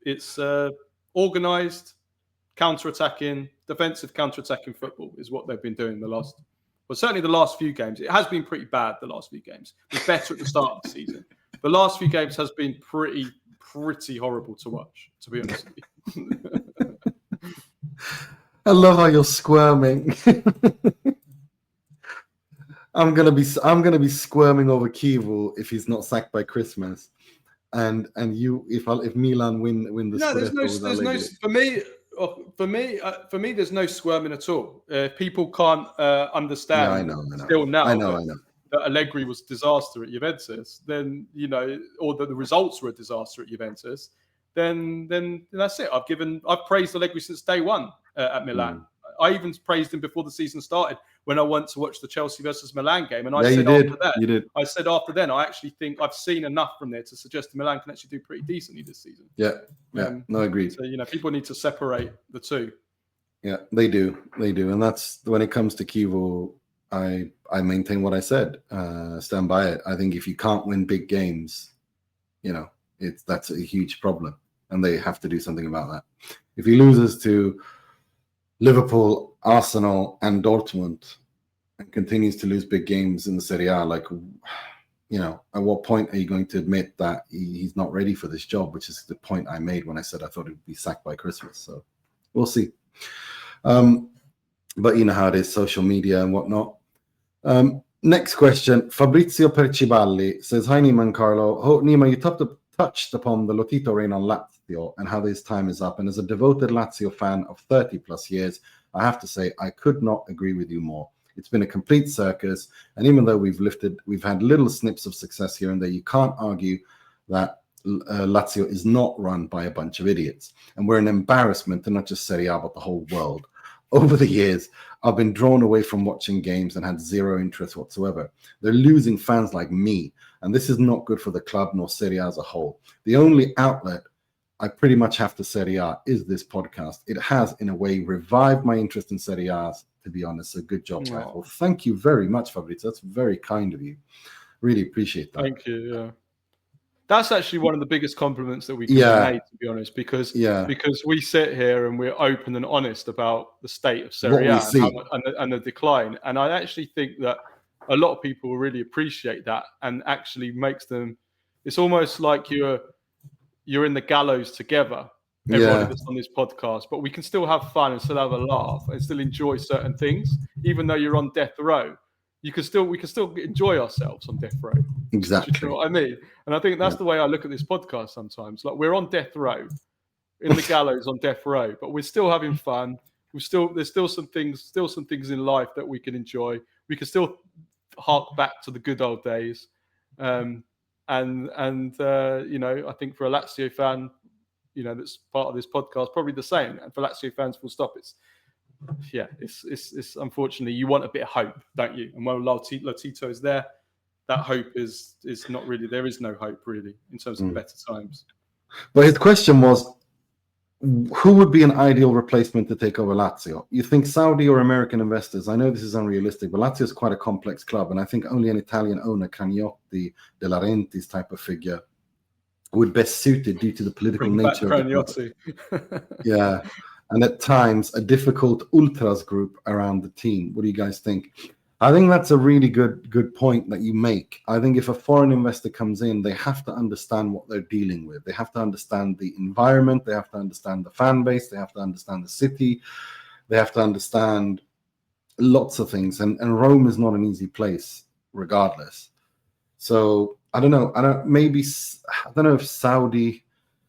It's organised, counter-attacking, defensive counter-attacking football is what they've been doing certainly the last few games. It has been pretty bad the last few games. It was better at the start of the season. The last few games has been pretty horrible to watch, to be honest with you. I love how you're squirming. I'm gonna be squirming over Kivu if he's not sacked by Christmas, and you if Milan win the. No, there's no for me. There's no squirming at all. People can't understand. I know. Still now, I know. That Allegri was a disaster at Juventus. Then or that the results were a disaster at Juventus. Then that's it. I've praised Allegri since day one at Milan. I even praised him before the season started when I went to watch the Chelsea versus Milan game. And I said after then, I actually think I've seen enough from there to suggest Milan can actually do pretty decently this season. Yeah. No, agreed. So, people need to separate the two. Yeah, they do. And that's when it comes to Kivu, I maintain what I said. Stand by it. I think if you can't win big games, that's a huge problem. And they have to do something about that. If he loses to Liverpool, Arsenal, and Dortmund, and continues to lose big games in the Serie A, at what point are you going to admit that he's not ready for this job? Which is the point I made when I said I thought he would be sacked by Christmas. So we'll see. But you know how it is, social media and whatnot. Next question. Fabrizio Perciballi says, "Hi, Nima and Carlo. Nima, you touched upon the Lotito reign on Lazio and how this time is up. And as a devoted Lazio fan of 30 plus years, I have to say I could not agree with you more. It's been a complete circus. And even though we've had little snips of success here and there, you can't argue that Lazio is not run by a bunch of idiots. And we're an embarrassment to not just Serie A, but the whole world. Over the years, I've been drawn away from watching games and had zero interest whatsoever. They're losing fans like me, and this is not good for the club nor Serie A as a whole. The only outlet I pretty much have to Serie A is this podcast. It has, in a way, revived my interest in Serie A to be honest. So good job, guys. Oh. Well, thank you very much, Fabrizio. That's very kind of you. Really appreciate that. Thank you. Yeah. That's actually one of the biggest compliments that we can be made, to be honest, because we sit here and we're open and honest about the state of Serie A and the decline. And I actually think that a lot of people really appreciate that, and actually makes them. It's almost like you're in the gallows together, everybody that's on this podcast, but we can still have fun and still have a laugh and still enjoy certain things, even though you're on death row. We can still enjoy ourselves on death row. Exactly. Do you know what I mean? And I think that's the way I look at this podcast sometimes. Like, we're on death row, in the gallows on death row, but we're still having fun. There's still some things in life that we can enjoy. We can still hark back to the good old days. And I think for a Lazio fan, that's part of this podcast, probably the same. And for Lazio fans, full stop. It's unfortunately, you want a bit of hope, don't you? And while Lotito is there, that hope is not really. There is no hope really in terms of better times. But his question was, who would be an ideal replacement to take over Lazio? You think Saudi or American investors? I know this is unrealistic, but Lazio is quite a complex club, and I think only an Italian owner, Cagnotti, De Laurentiis type of figure, would best suit it due to the political nature of the club. Yeah. And at times a difficult ultras group around the team. What do you guys think? I think that's a really good point that you make. I think if a foreign investor comes in, they have to understand what they're dealing with. They have to understand the environment. They have to understand the fan base. They have to understand the city. They have to understand lots of things. And Rome is not an easy place, regardless. So I don't know. I don't know if Saudi.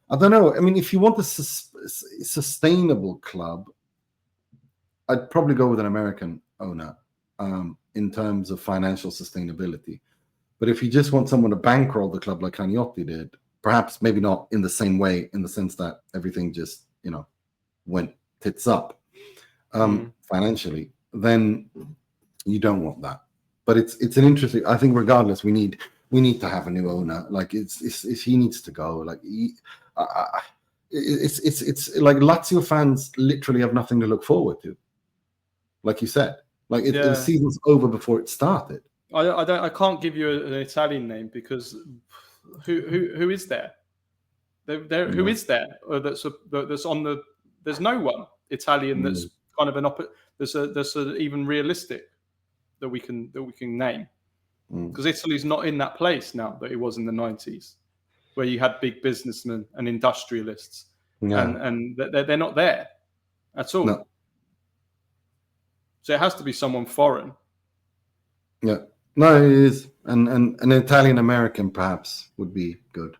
I don't know. I mean, if you want a sustainable club, I'd probably go with an American owner in terms of financial sustainability. But if you just want someone to bankroll the club like Cagnotti did, perhaps maybe not in the same way, in the sense that everything just, went tits up financially, then you don't want that. But it's an interesting. I think regardless, we need to have a new owner. Like he needs to go. Like it's like Lazio fans literally have nothing to look forward to. Like you said, the season's over before it started. I can't give you an Italian name because who is there? Who is there? That's on the. There's no one Italian that's kind of an There's a even realistic that we can name, because Italy's not in that place now that it was in the 90s, where you had big businessmen and industrialists, and they're not there at all. No. So it has to be someone foreign. Yeah, no, it is, and an Italian American perhaps would be good.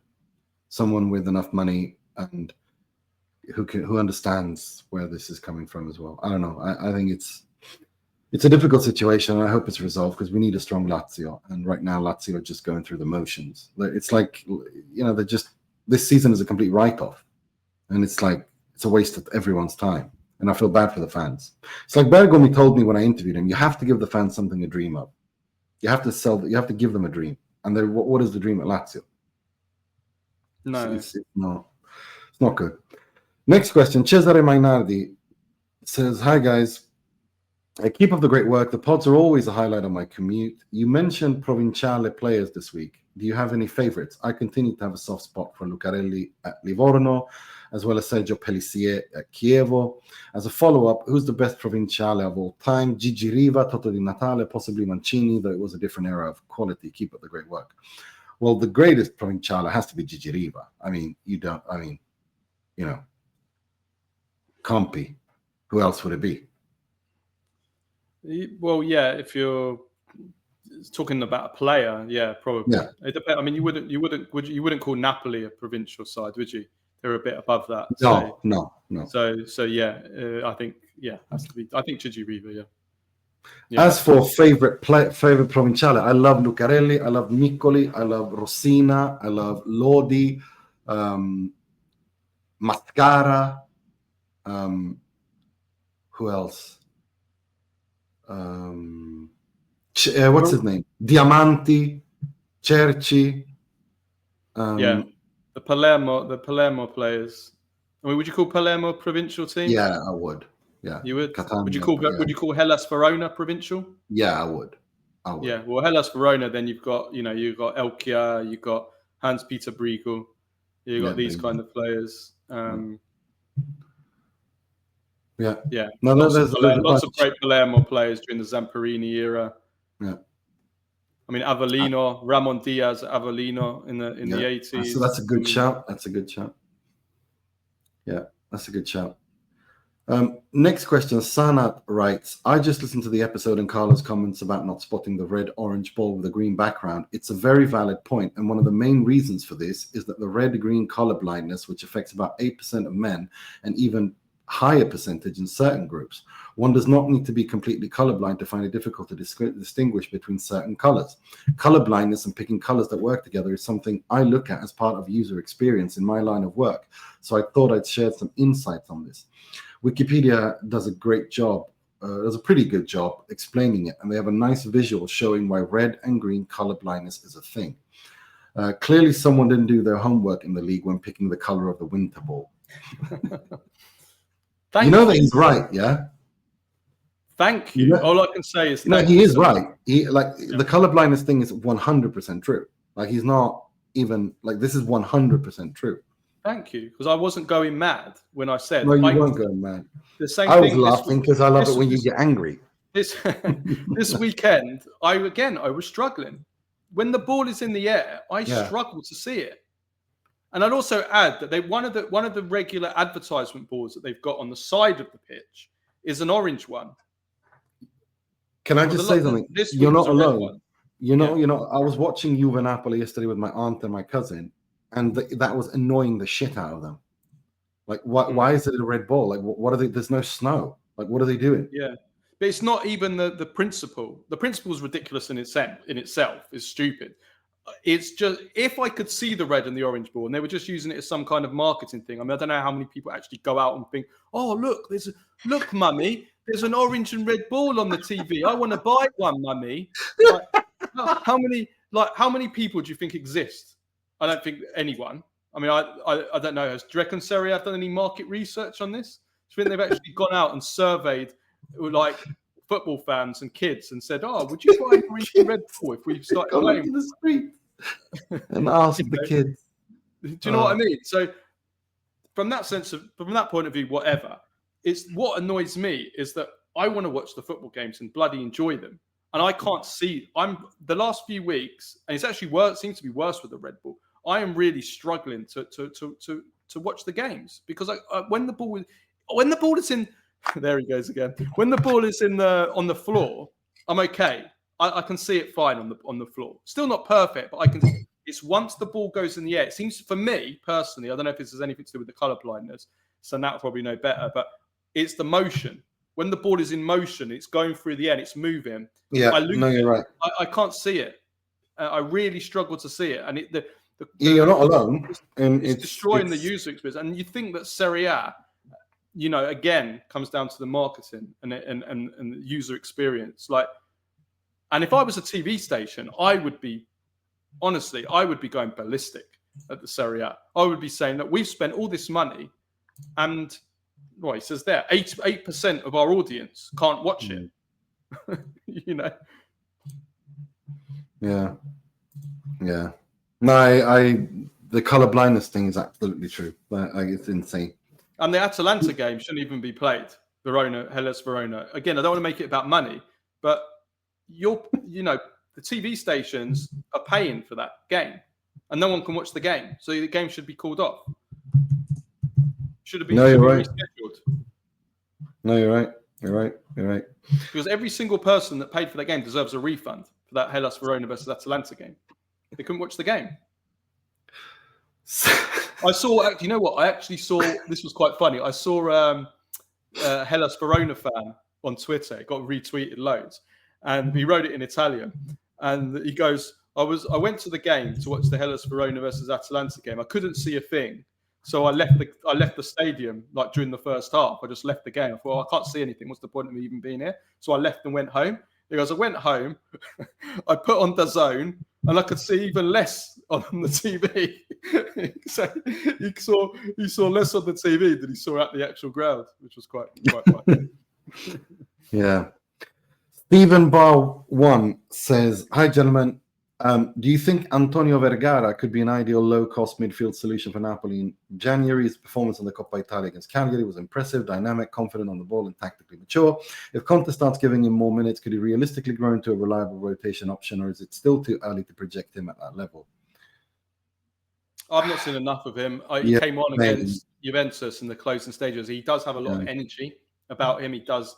Someone with enough money and who understands where this is coming from as well. I don't know. I think it's a difficult situation, and I hope it's resolved, because we need a strong Lazio. And right now, Lazio are just going through the motions. It's like, they're just, this season is a complete write-off, and it's like it's a waste of everyone's time. And I feel bad for the fans. It's like Bergomi told me when I interviewed him: you have to give the fans something to dream of. You have to you have to give them a dream. And what is the dream at Lazio? No, it's not good. Next question. Cesare Mainardi says, "Hi guys. Keep up the great work. The pods are always a highlight on my commute. You mentioned Provinciale players this week. Do you have any favorites? I continue to have a soft spot for Lucarelli at Livorno, as well as Sergio Pellissier at Chievo. As a follow-up, who's the best Provinciale of all time? Gigi Riva, Toto Di Natale, possibly Mancini, though it was a different era of quality. Keep up the great work." Well, the greatest Provinciale has to be Gigi Riva. Compi. Who else would it be? Well, yeah, if you're talking about a player, yeah, probably. Yeah. It depends. I mean, you wouldn't call Napoli a provincial side, would you? They're a bit above that. No. So yeah, I think has to be. I think Gigi Riva, yeah. As for favorite Provinciale, I love Lucarelli, I love Miccoli, I love Rossina, I love Lodi, Mascara. Who else? What's his name? Diamanti, Cerci. The Palermo players. I mean, would you call Palermo a provincial team? Yeah, I would. Yeah, You would. Catania, Would you call Hellas Verona provincial? Yeah, I would. Yeah, well, Hellas Verona. Then you've got Elkia, you've got Hans Peter Briegel, you've got these kind of players. Yeah. No, Lots of great Palermo players during the Zamparini era. Yeah. I mean, Avellino, Ramon Diaz, Avellino in the 80s. So that's a good shout. That's a good shout. Yeah, that's a good shout. Next question. Sanat writes, I just listened to the episode and Carlos' comments about not spotting the red-orange ball with a green background. It's a very valid point, and one of the main reasons for this is that the red-green color blindness, which affects about 8% of men and even higher percentage in certain groups, one does not need to be completely colorblind to find it difficult to distinguish between certain colors. Color blindness and picking colors that work together is something I look at as part of user experience in my line of work, so I thought I'd share some insights on this. Wikipedia does a great job, does a pretty good job explaining it, and they have a nice visual showing why red and green color blindness is a thing. Clearly someone didn't do their homework in the league when picking the color of the winter ball. You know that he's right, yeah? Thank you. All I can say is he is right. The color blindness thing is 100% true. Like, he's not even, like, this is 100% true. Thank you, because I wasn't going mad when I said. No, you weren't going mad. The same I was thing laughing because I love it when you get angry. This weekend, I was struggling. When the ball is in the air, I struggle to see it. And I'd also add that one of the regular advertisement boards that they've got on the side of the pitch is an orange one. Can I just say something? You're not alone. You know, I was watching Juve Napoli yesterday with my aunt and my cousin, and that was annoying the shit out of them. Like, why is it a red ball? Like, what are they? There's no snow. Like, what are they doing? Yeah, but it's not even the principle. The principle is ridiculous in itself. It's stupid. It's just, if I could see the red and the orange ball, and they were just using it as some kind of marketing thing. I mean, I don't know how many people actually go out and think, "Oh, look, mummy, there's an orange and red ball on the TV. I want to buy one, mummy." Like, how many people do you think exist? I don't think anyone. I mean, I don't know. Do you reckon Serie have done any market research on this? Do you think they've actually gone out and surveyed, like, football fans and kids and said, "Oh, would you buy an orange and red ball if we started playing in the street?" And ask the kids. Do you know what I mean? So, from that point of view, whatever. It's what annoys me is that I want to watch the football games and bloody enjoy them, and I can't see. The last few weeks, and it's actually seems to be worse with the red ball. I am really struggling to watch the games because when the ball is in, there he goes again. When the ball is on the floor, I'm okay. I can see it fine on the floor. Still not perfect, but I can. It's once the ball goes in the air. It seems, for me personally, I don't know if this has anything to do with the color blindness. Sanat will probably know better, but it's the motion. When the ball is in motion, it's going through the air, and it's moving. Yeah, you're right. I can't see it. I really struggle to see it, and you're not alone. And it's destroying the user experience. And you think that Serie A, again, comes down to the marketing and the user experience. Like, and if I was a TV station, I would be going ballistic at the Serie A. I would be saying that we've spent all this money, and he says there, 8% of our audience can't watch it. Yeah. No, the color blindness thing is absolutely true. It's insane. And the Atalanta game shouldn't even be played. Hellas Verona. Again, I don't want to make it about money, but the TV stations are paying for that game, and no one can watch the game. So the game should be called off. Should have been rescheduled. No, you're right. You're right. Because every single person that paid for that game deserves a refund for that Hellas Verona versus Atalanta game. They couldn't watch the game. I saw. You know what? I actually saw. This was quite funny. I saw a Hellas Verona fan on Twitter. It got retweeted loads, and he wrote it in Italian. And he goes, "I went to the game to watch the Hellas Verona versus Atalanta game. I couldn't see a thing, so I left the stadium like during the first half. I just left the game. I thought, I can't see anything. What's the point of me even being here? So I left and went home." He goes, "I went home. I put on DAZN, and I could see even less on the TV." So he saw less on the TV than he saw at the actual ground, which was quite funny. Yeah. Stephen Bar 1 says, "Hi, gentlemen. Do you think Antonio Vergara could be an ideal low-cost midfield solution for Napoli in January? His performance in the Coppa Italia against Cagliari was impressive, dynamic, confident on the ball, and tactically mature. If Conte starts giving him more minutes, could he realistically grow into a reliable rotation option, or is it still too early to project him at that level?" I've not seen enough of him. He came on against Juventus in the closing stages. He does have a lot of energy about him. He does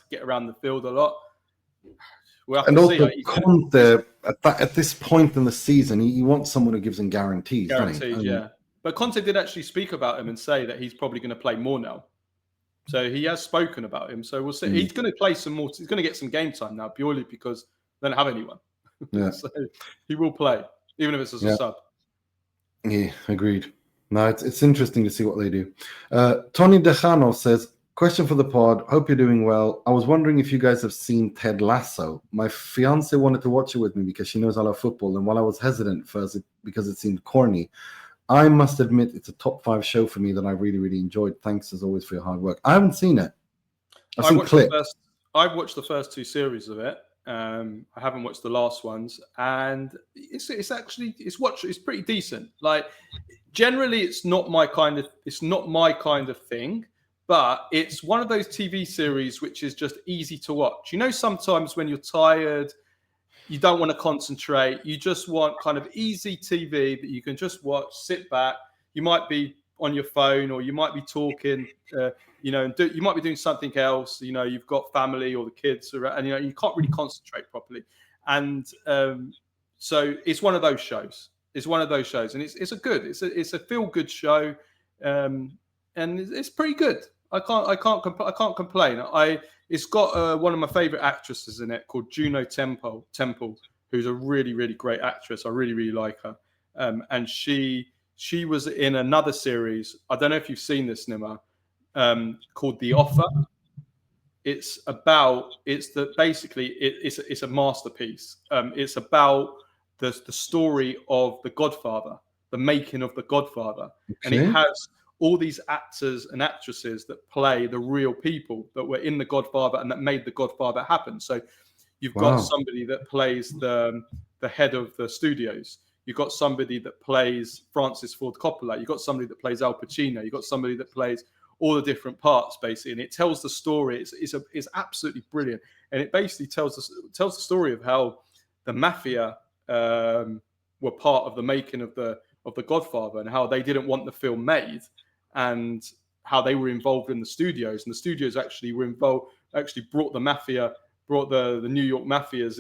get around the field a lot. We'll have and to also, see. Conte, at this point in the season, he wants someone who gives him guarantees. Guarantees, yeah. But Conte did actually speak about him and say that he's probably going to play more now. So he has spoken about him. So we'll see. He's going to play some more. He's going to get some game time now, purely because they don't have anyone. Yeah. So he will play, even if it's as a sub. Yeah, agreed. No, it's interesting to see what they do. Tony Dejano says, "Question for the pod. Hope you're doing well. I was wondering if you guys have seen Ted Lasso. My fiance wanted to watch it with me because she knows I love football. And while I was hesitant first because it seemed corny, I must admit it's a top 5 show for me that I really, really enjoyed. Thanks as always for your hard work." I haven't seen it. I've watched the first 2 series of it. I haven't watched the last ones, and it's pretty decent. Like, generally, it's not my kind of thing, but it's one of those TV series which is just easy to watch. You know, sometimes when you're tired, you don't want to concentrate. You just want kind of easy TV that you can just watch, sit back. You might be on your phone, or you might be talking. You might be doing something else. You know, you've got family or the kids, and you can't really concentrate properly. And so it's one of those shows. And it's a feel good show, and it's pretty good. I can't complain. It's got one of my favorite actresses in it called Juno Temple, who's a really, really great actress. I really, really like her. And she was in another series. I don't know if you've seen this, Nima. Called The Offer. It's a masterpiece. It's about the story of The Godfather, the making of The Godfather, and it has all these actors and actresses that play the real people that were in The Godfather and that made The Godfather happen. So you've got somebody that plays the head of the studios. You've got somebody that plays Francis Ford Coppola. You've got somebody that plays Al Pacino. You've got somebody that plays all the different parts, basically, and it tells the story. It's absolutely brilliant, and it basically tells the story of how the mafia were part of the making of the Godfather, and how they didn't want the film made, and how they were involved in the studios, and the studios actually brought the New York mafias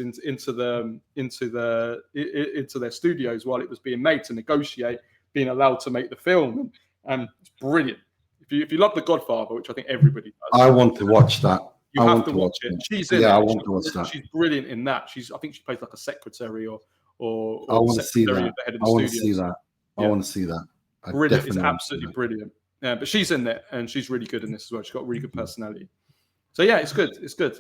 into their studios while it was being made to negotiate being allowed to make the film, and it's brilliant. If you love The Godfather, which I think everybody does, I want to watch that. You have to watch it. She's in it. I want to watch that. She's brilliant in that. I think she plays like a secretary or I want to see that. I want to see that. Brilliant. It's absolutely brilliant. Yeah, but she's in there, and she's really good in this as well. She's got a really good personality. So yeah, it's good. It's good.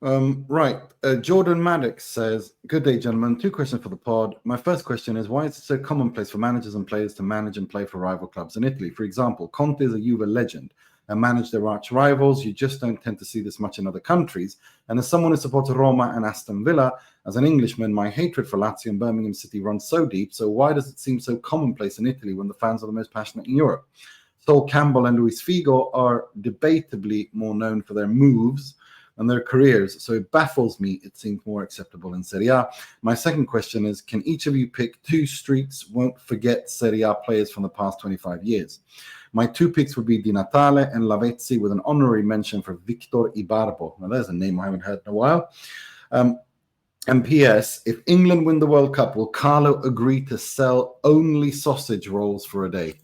Right. Jordan Maddox says, "Good day, gentlemen. 2 questions for the pod. My first question is, why is it so commonplace for managers and players to manage and play for rival clubs in Italy? For example, Conte is a Juve legend and managed their arch rivals. You just don't tend to see this much in other countries. And as someone who supports Roma and Aston Villa, as an Englishman, my hatred for Lazio and Birmingham City runs so deep. So why does it seem so commonplace in Italy when the fans are the most passionate in Europe? Sol Campbell and Luis Figo are debatably more known for their moves and their careers, so it baffles me. It seems more acceptable in Serie A. My second question is, can each of you pick 2 streets won't forget Serie A players from the past 25 years? My 2 picks would be Di Natale and Lavezzi, with an honorary mention for Victor Ibarbo. Now, there's a name I haven't heard in a while. And P.S., if England win the World Cup, will Carlo agree to sell only sausage rolls for a day?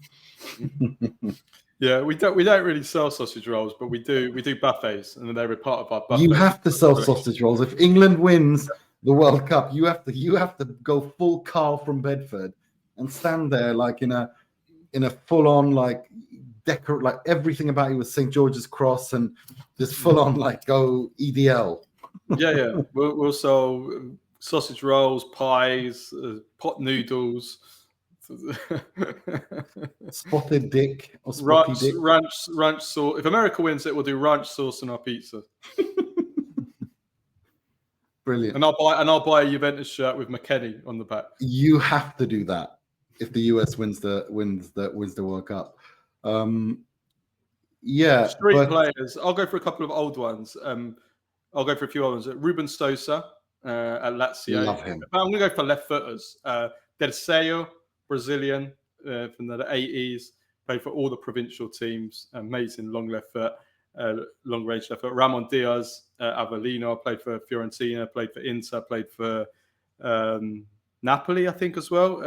Yeah, we don't really sell sausage rolls, but we do buffets, and they're a part of our buffet. You have to sell sausage rolls. If England wins the World Cup, you have to go full Carl from Bedford and stand there like in a full on like everything about you was St. George's Cross, and just full on like go EDL. Yeah. We'll sell sausage rolls, pies, pot noodles, Spotted dick or spotty dick. Ranch sauce. If America wins it, we'll do ranch sauce on our pizza. Brilliant. And I'll buy a Juventus shirt with McKennie on the back. You have to do that if the US wins the World Cup. Street players. I'll go for a couple of old ones. I'll go for a few old ones. Ruben Stosa at Lazio. Love him. But I'm going to go for left footers. Derceo, Brazilian from the 80s. Played for all the provincial teams. Amazing long left foot. Long range left foot. Ramon Diaz, Avellino, played for Fiorentina, played for Inter, played for Napoli, I think, as well.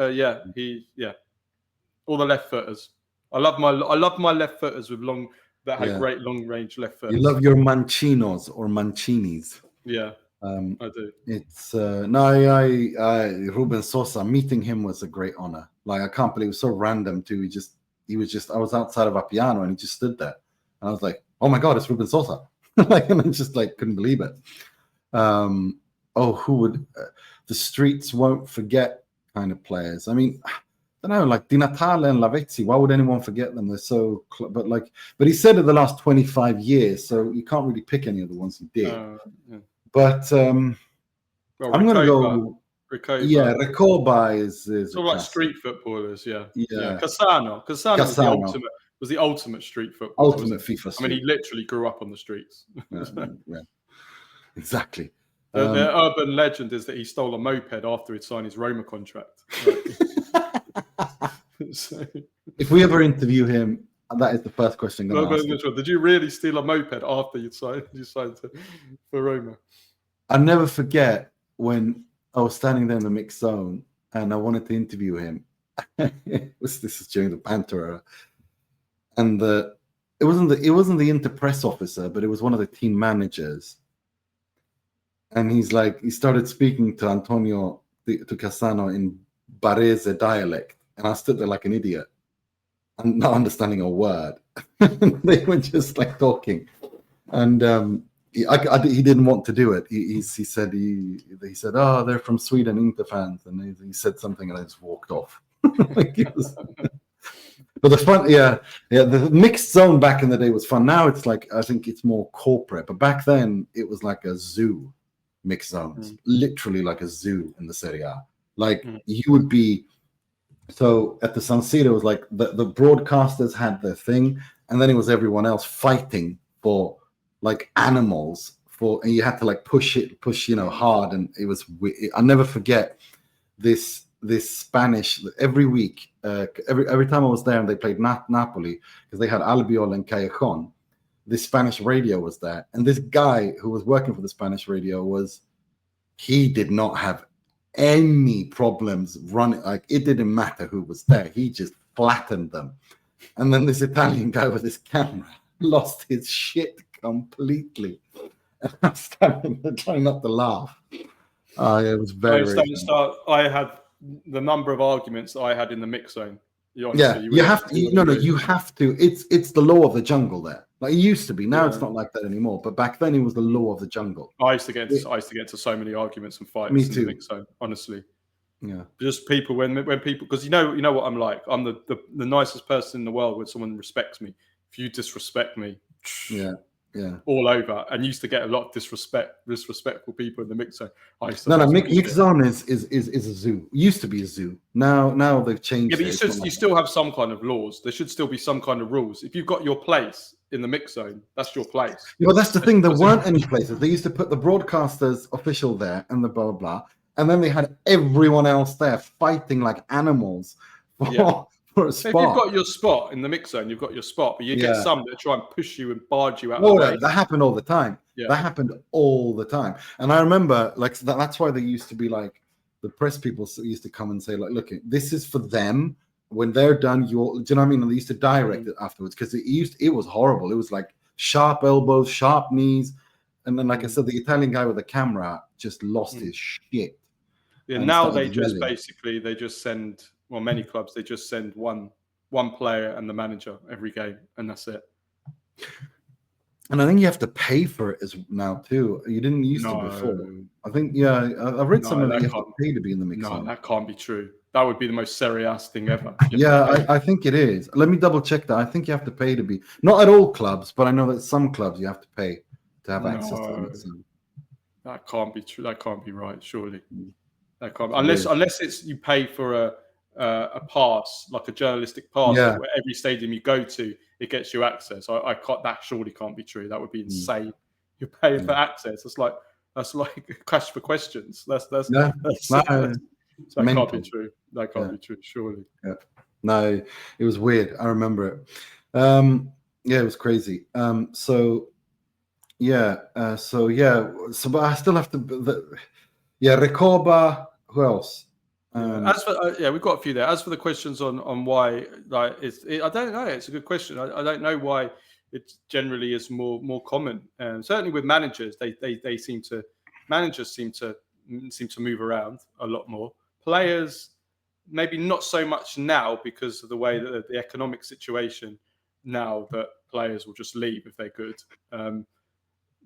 All the left footers. I love my left footers with great long range left footers. You love your Mancinos or Mancinis. Yeah, I do. It's Ruben Sosa. Meeting him was a great honor. Like, I can't believe it was so random too. I was outside of Appiano and he just stood there. And I was like, oh my God, it's Ruben Sosa. And I just couldn't believe it. Who would the streets won't forget kind of players? I mean, I don't know, like Di Natale and Lavezzi. Why would anyone forget them? They're so, but he said it the last 25 years, so you can't really pick any of the ones he did. But I'm going to go. Recoba is sort of like street footballers. Yeah. Cassano was the ultimate street footballer. Ultimate FIFA. I mean, he literally grew up on the streets. Yeah. Exactly. The urban legend is that he stole a moped after he'd signed his Roma contract. So, if we ever interview him, that is the first question. Did you really steal a moped after you signed for Roma? I'll never forget when I was standing there in the mixed zone and I wanted to interview him. This is during the banter era. And it wasn't the inter-press officer, but it was one of the team managers. And he started speaking to Antonio, to Cassano in Barese dialect. And I stood there like an idiot and not understanding a word. They were just talking. And he didn't want to do it. He said, oh, they're from Sweden, Inter fans. And he said something and I just walked off. But the fun, the mixed zone back in the day was fun. Now it's I think it's more corporate. But back then it was like a zoo, mixed zones, literally like a zoo in the Serie A. You would be, so at the San Siro, it was like the broadcasters had their thing, and then it was everyone else fighting for animals and you had to push hard, and it was. I'll never forget this Spanish every week. Every time I was there and they played Napoli, because they had Albiol and Callejon, this Spanish radio was there, and this guy who was working for the Spanish radio he did not have any problems running. It didn't matter who was there, he just flattened them. And then this Italian guy with his camera lost his shit completely. And I'm standing there trying not to laugh. It was very. I had the number of arguments I had in the mix zone. You have to. You have to. It's the law of the jungle there. It used to be. Now it's not like that anymore. But back then it was the law of the jungle. I used to get into so many arguments and fights in the mix zone. Honestly. Yeah. Just people when people, because you know what I'm like. I'm the nicest person in the world when someone respects me. If you disrespect me, all over. And used to get a lot of disrespectful people in the mix zone. Mix zone is a zoo. Used to be a zoo. Now they've changed. Yeah, but you still have some kind of laws. There should still be some kind of rules. If you've got your place in the mix zone, that's your place. Yeah, well, that's the thing. There weren't any places. They used to put the broadcasters official there and the blah blah blah, and then they had everyone else there fighting like animals for a spot. If you've got your spot in the mix zone, you've got your spot, but you get some that try and push you and barge you out. That happened all the time. Yeah. That happened all the time. And I remember that's why they used to be the press people used to come and say look, this is for them. When they're done, do you know what I mean? And they used to direct it afterwards, because it was horrible. It was sharp elbows, sharp knees. And then, like I said, the Italian guy with the camera just lost his shit. Yeah, now they just send, many clubs, they just send one player and the manager every game, and that's it. And I think you have to pay for it now too. You didn't used to before. I think, I've read something that you have to pay to be in the mix zone. That can't be true. that would be the most Serie A thing ever. Yeah, I think it is. Let me double check that. I think you have to pay to be, not at all clubs, but I know that some clubs you have to pay to have access to them. So. That can't be true. That can't be right. Surely, that can't. It's Unless it's you pay for a pass, like a journalistic pass, where every stadium you go to, it gets you access. I can't. That surely can't be true. That would be insane. You're paying for access. That's like cash for questions. So that can't be true. That can't be true. Surely. Yeah. No, it was weird. I remember it. It was crazy. So but I still have to. Recoba. Who else? As for we've got a few there. As for the questions on why, like, I don't know. It's a good question. I don't know why it generally is more common. Certainly with managers, managers seem to move around a lot more. Players, maybe not so much now because of the way that the economic situation now, that players will just leave if they're good.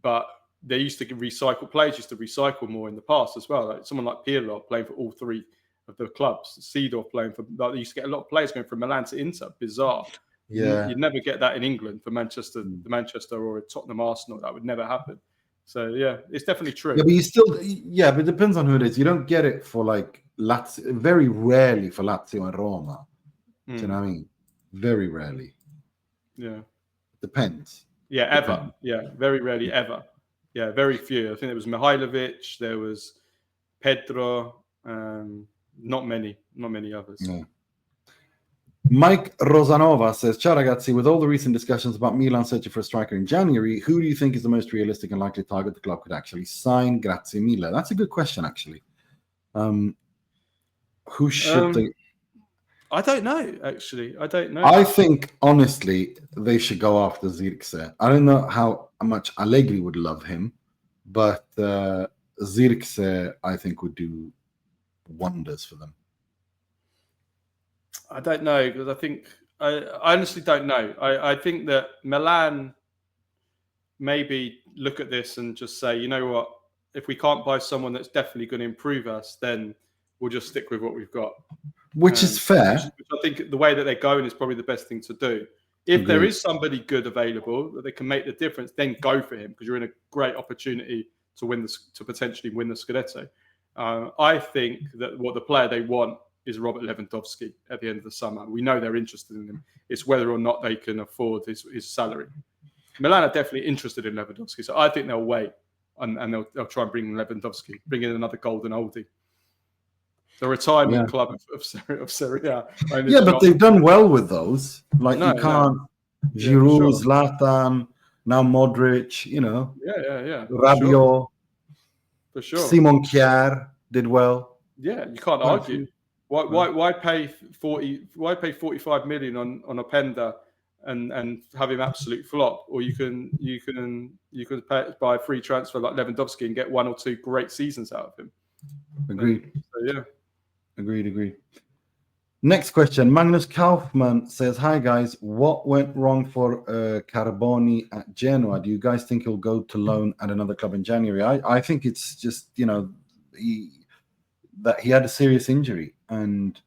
But they used to recycle. Players used to recycle more in the past as well. Like someone like Pirlo playing for all three of the clubs. Seedorf playing for. Like, they used to get a lot of players going from Milan to Inter. Bizarre. Yeah, you'd never get that in England for Manchester or Tottenham, Arsenal. That would never happen. So yeah, it's definitely true. Yeah, but but it depends on who it is. You don't get it for like Lazio. Very rarely for Lazio and Roma. Do you know what I mean? Very rarely. Yeah. Depends. Yeah, ever. Yeah, very rarely ever. Yeah, very few. I think there was Mihailovic, there was Pedro, not many others. Yeah. Mike Rosanova says, Ciao ragazzi, with all the recent discussions about Milan searching for a striker in January, who do you think is the most realistic and likely target the club could actually sign? Grazie mille. That's a good question, actually. Who should they... I don't know, actually. I don't know. I think, honestly, they should go after Zirkzee. I don't know how much Allegri would love him, but Zirkzee, I think, would do wonders for them. I don't know, because I honestly don't know. I think that Milan maybe look at this and just say, you know what, if we can't buy someone that's definitely going to improve us, then we'll just stick with what we've got. Which is fair. Which I think the way that they're going is probably the best thing to do. If there is somebody good available that they can make the difference, then go for him, because you're in a great opportunity to potentially win the Scudetto. I think that what the player they want is Robert Lewandowski at the end of the summer. We know they're interested in him. It's whether or not they can afford his salary. Milan are definitely interested in Lewandowski, so I think they'll wait and they'll try and bring in Lewandowski, bring in another golden oldie. The retirement club of Serie A. But they've done well with those. Like, you can't... Giroud, Zlatan, now Modric, you know. Yeah. Rabiot. For sure. Simon Kjaer did well. Yeah, you can't argue. Why pay 45 million on Openda and have him absolute flop? Or you can buy a free transfer like Lewandowski and get one or two great seasons out of him. Agreed. So, yeah. Agreed. Next question. Magnus Kaufman says, hi guys, what went wrong for Carboni at Genoa? Do you guys think he'll go to loan at another club in January? I think it's just, that he had a serious injury, and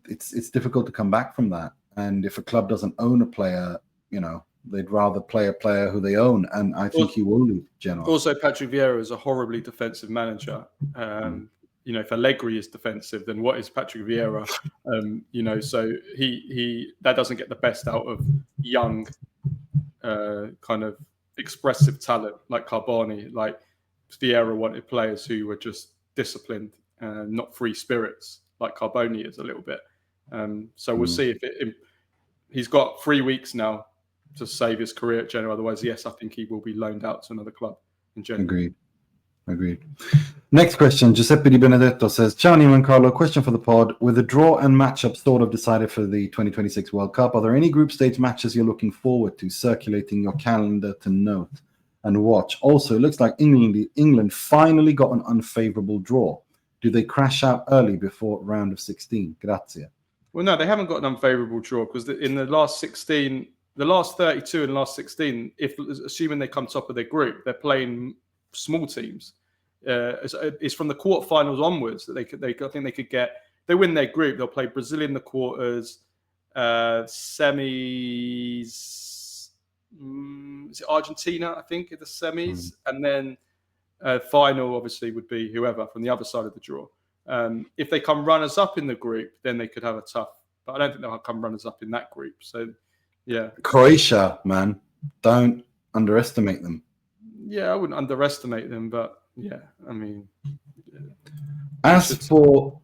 it's difficult to come back from that. And if a club doesn't own a player, they'd rather play a player who they own, and I think he will leave Genoa. Also, Patrick Vieira is a horribly defensive manager. If Allegri is defensive, then what is Patrick Vieira? So he that doesn't get the best out of young, kind of expressive talent like Carboni. Like Vieira wanted players who were just disciplined and not free spirits, like Carboni is a little bit. So we'll see if he's got 3 weeks now to save his career at Genoa. Otherwise, yes, I think he will be loaned out to another club in Genoa. Agreed. Next question. Giuseppe Di Benedetto says, Ciao, Nima and Carlo. Question for the pod. With the draw and matchup sort of decided for the 2026 World Cup, are there any group stage matches you're looking forward to, circulating your calendar to note and watch? Also, it looks like England finally got an unfavorable draw. Do they crash out early before round of 16? Grazie. Well, no, they haven't got an unfavorable draw, because in the last 16, the last 32 and last 16, assuming they come top of their group, they're playing small teams. It's from the quarterfinals onwards that I think they could get. they win their group, they'll play Brazil in the quarters, semis. Is it Argentina? I think in the semis, and then final obviously would be whoever from the other side of the draw. If they come runners up in the group, then they could have a tough. But I don't think they'll come runners up in that group. So, yeah, Croatia, man, don't underestimate them. Yeah, I wouldn't underestimate them, but yeah, I mean, as for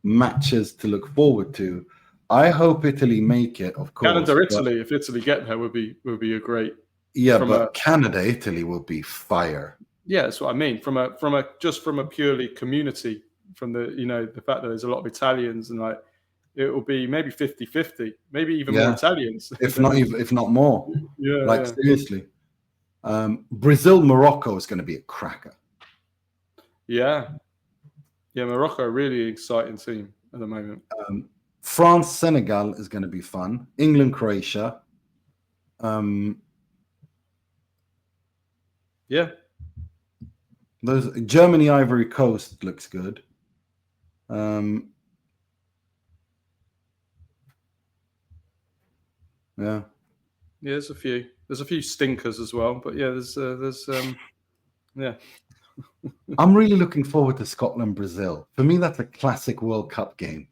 matches to look forward to, I hope Italy make it. Of course, Canada, Italy. If Italy get there, would be a great. Yeah, but Canada, Italy will be fire. Yeah, that's what I mean. From a purely community, from the fact that there's a lot of Italians and like it will be maybe 50-50, maybe even more Italians. If not more. Yeah. Seriously. Brazil, Morocco is going to be a cracker. Yeah. Yeah, Morocco, a really exciting team at the moment. France, Senegal is going to be fun. England, Croatia. Yeah. Those Germany, Ivory Coast looks good. Yeah. There's a few stinkers as well, but yeah, there's yeah. I'm really looking forward to Scotland, Brazil. For me, that's a classic World Cup game.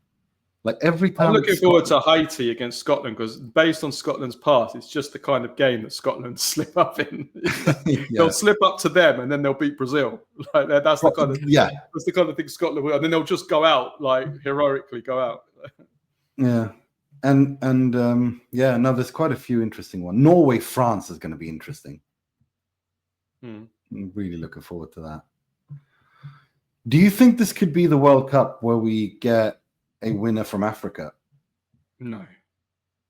Like every time. I'm looking forward to Haiti against Scotland because based on Scotland's past, it's just the kind of game that Scotland slip up in. They'll slip up to them and then they'll beat Brazil. Like that's the kind of that's the kind of thing Scotland will, and then they'll just go out like heroically go out. Yeah. And there's quite a few interesting ones. Norway, France is going to be interesting. I'm really looking forward to that. Do you think this could be the World Cup where we get a winner from Africa? No,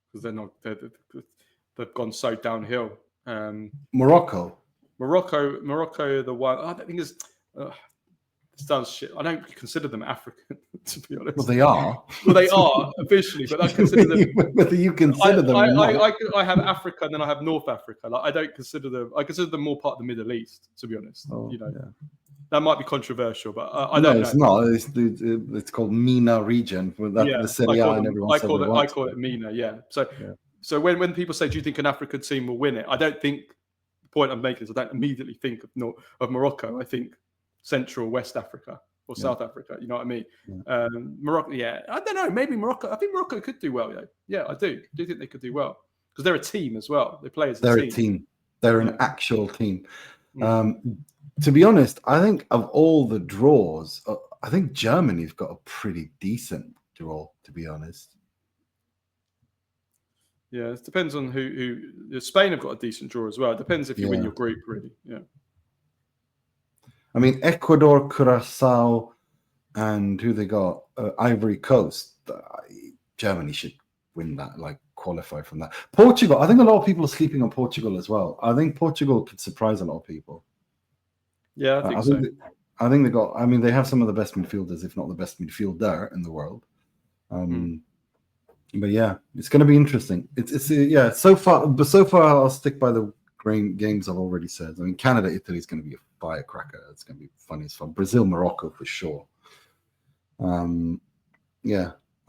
because they're not. They've gone so downhill. Morocco, the one. I think is. Sounds shit. I don't consider them African, to be honest. Well, they are. Well, they are officially, but I consider them. Whether you consider them, I have Africa, and then I have North Africa. Like I don't consider them. I consider them more part of the Middle East, to be honest. That might be controversial, but I don't know. It's not. It's called MENA region. The Serie and everyone. I call it MENA. Yeah. So when people say, "Do you think an African team will win it?" I don't think. The point I'm making is I don't immediately think of Morocco. I think Central West Africa or South Africa, you know what I mean? Morocco, I don't know. Maybe Morocco. I think Morocco could do well. Yeah, I do. I do think they could do well because they're a team as well. They play as a team. They're a team. They're an actual team. To be honest, I think of all the draws, I think Germany's got a pretty decent draw. To be honest. Yeah, it depends on who. Spain have got a decent draw as well. It depends if you win your group, really. Yeah. I mean, Ecuador, Curacao, and who they got? Ivory Coast. Germany should win that, like qualify from that. Portugal. I think a lot of people are sleeping on Portugal as well. I think Portugal could surprise a lot of people. Yeah, I think so. I think they got. I mean, they have some of the best midfielders, if not the best midfielder in the world. But yeah, it's going to be interesting. It's so far I'll stick by the games I've already said. I mean, Canada, Italy is going to be a firecracker. It's going to be funny as fun. Brazil, Morocco for sure. I'm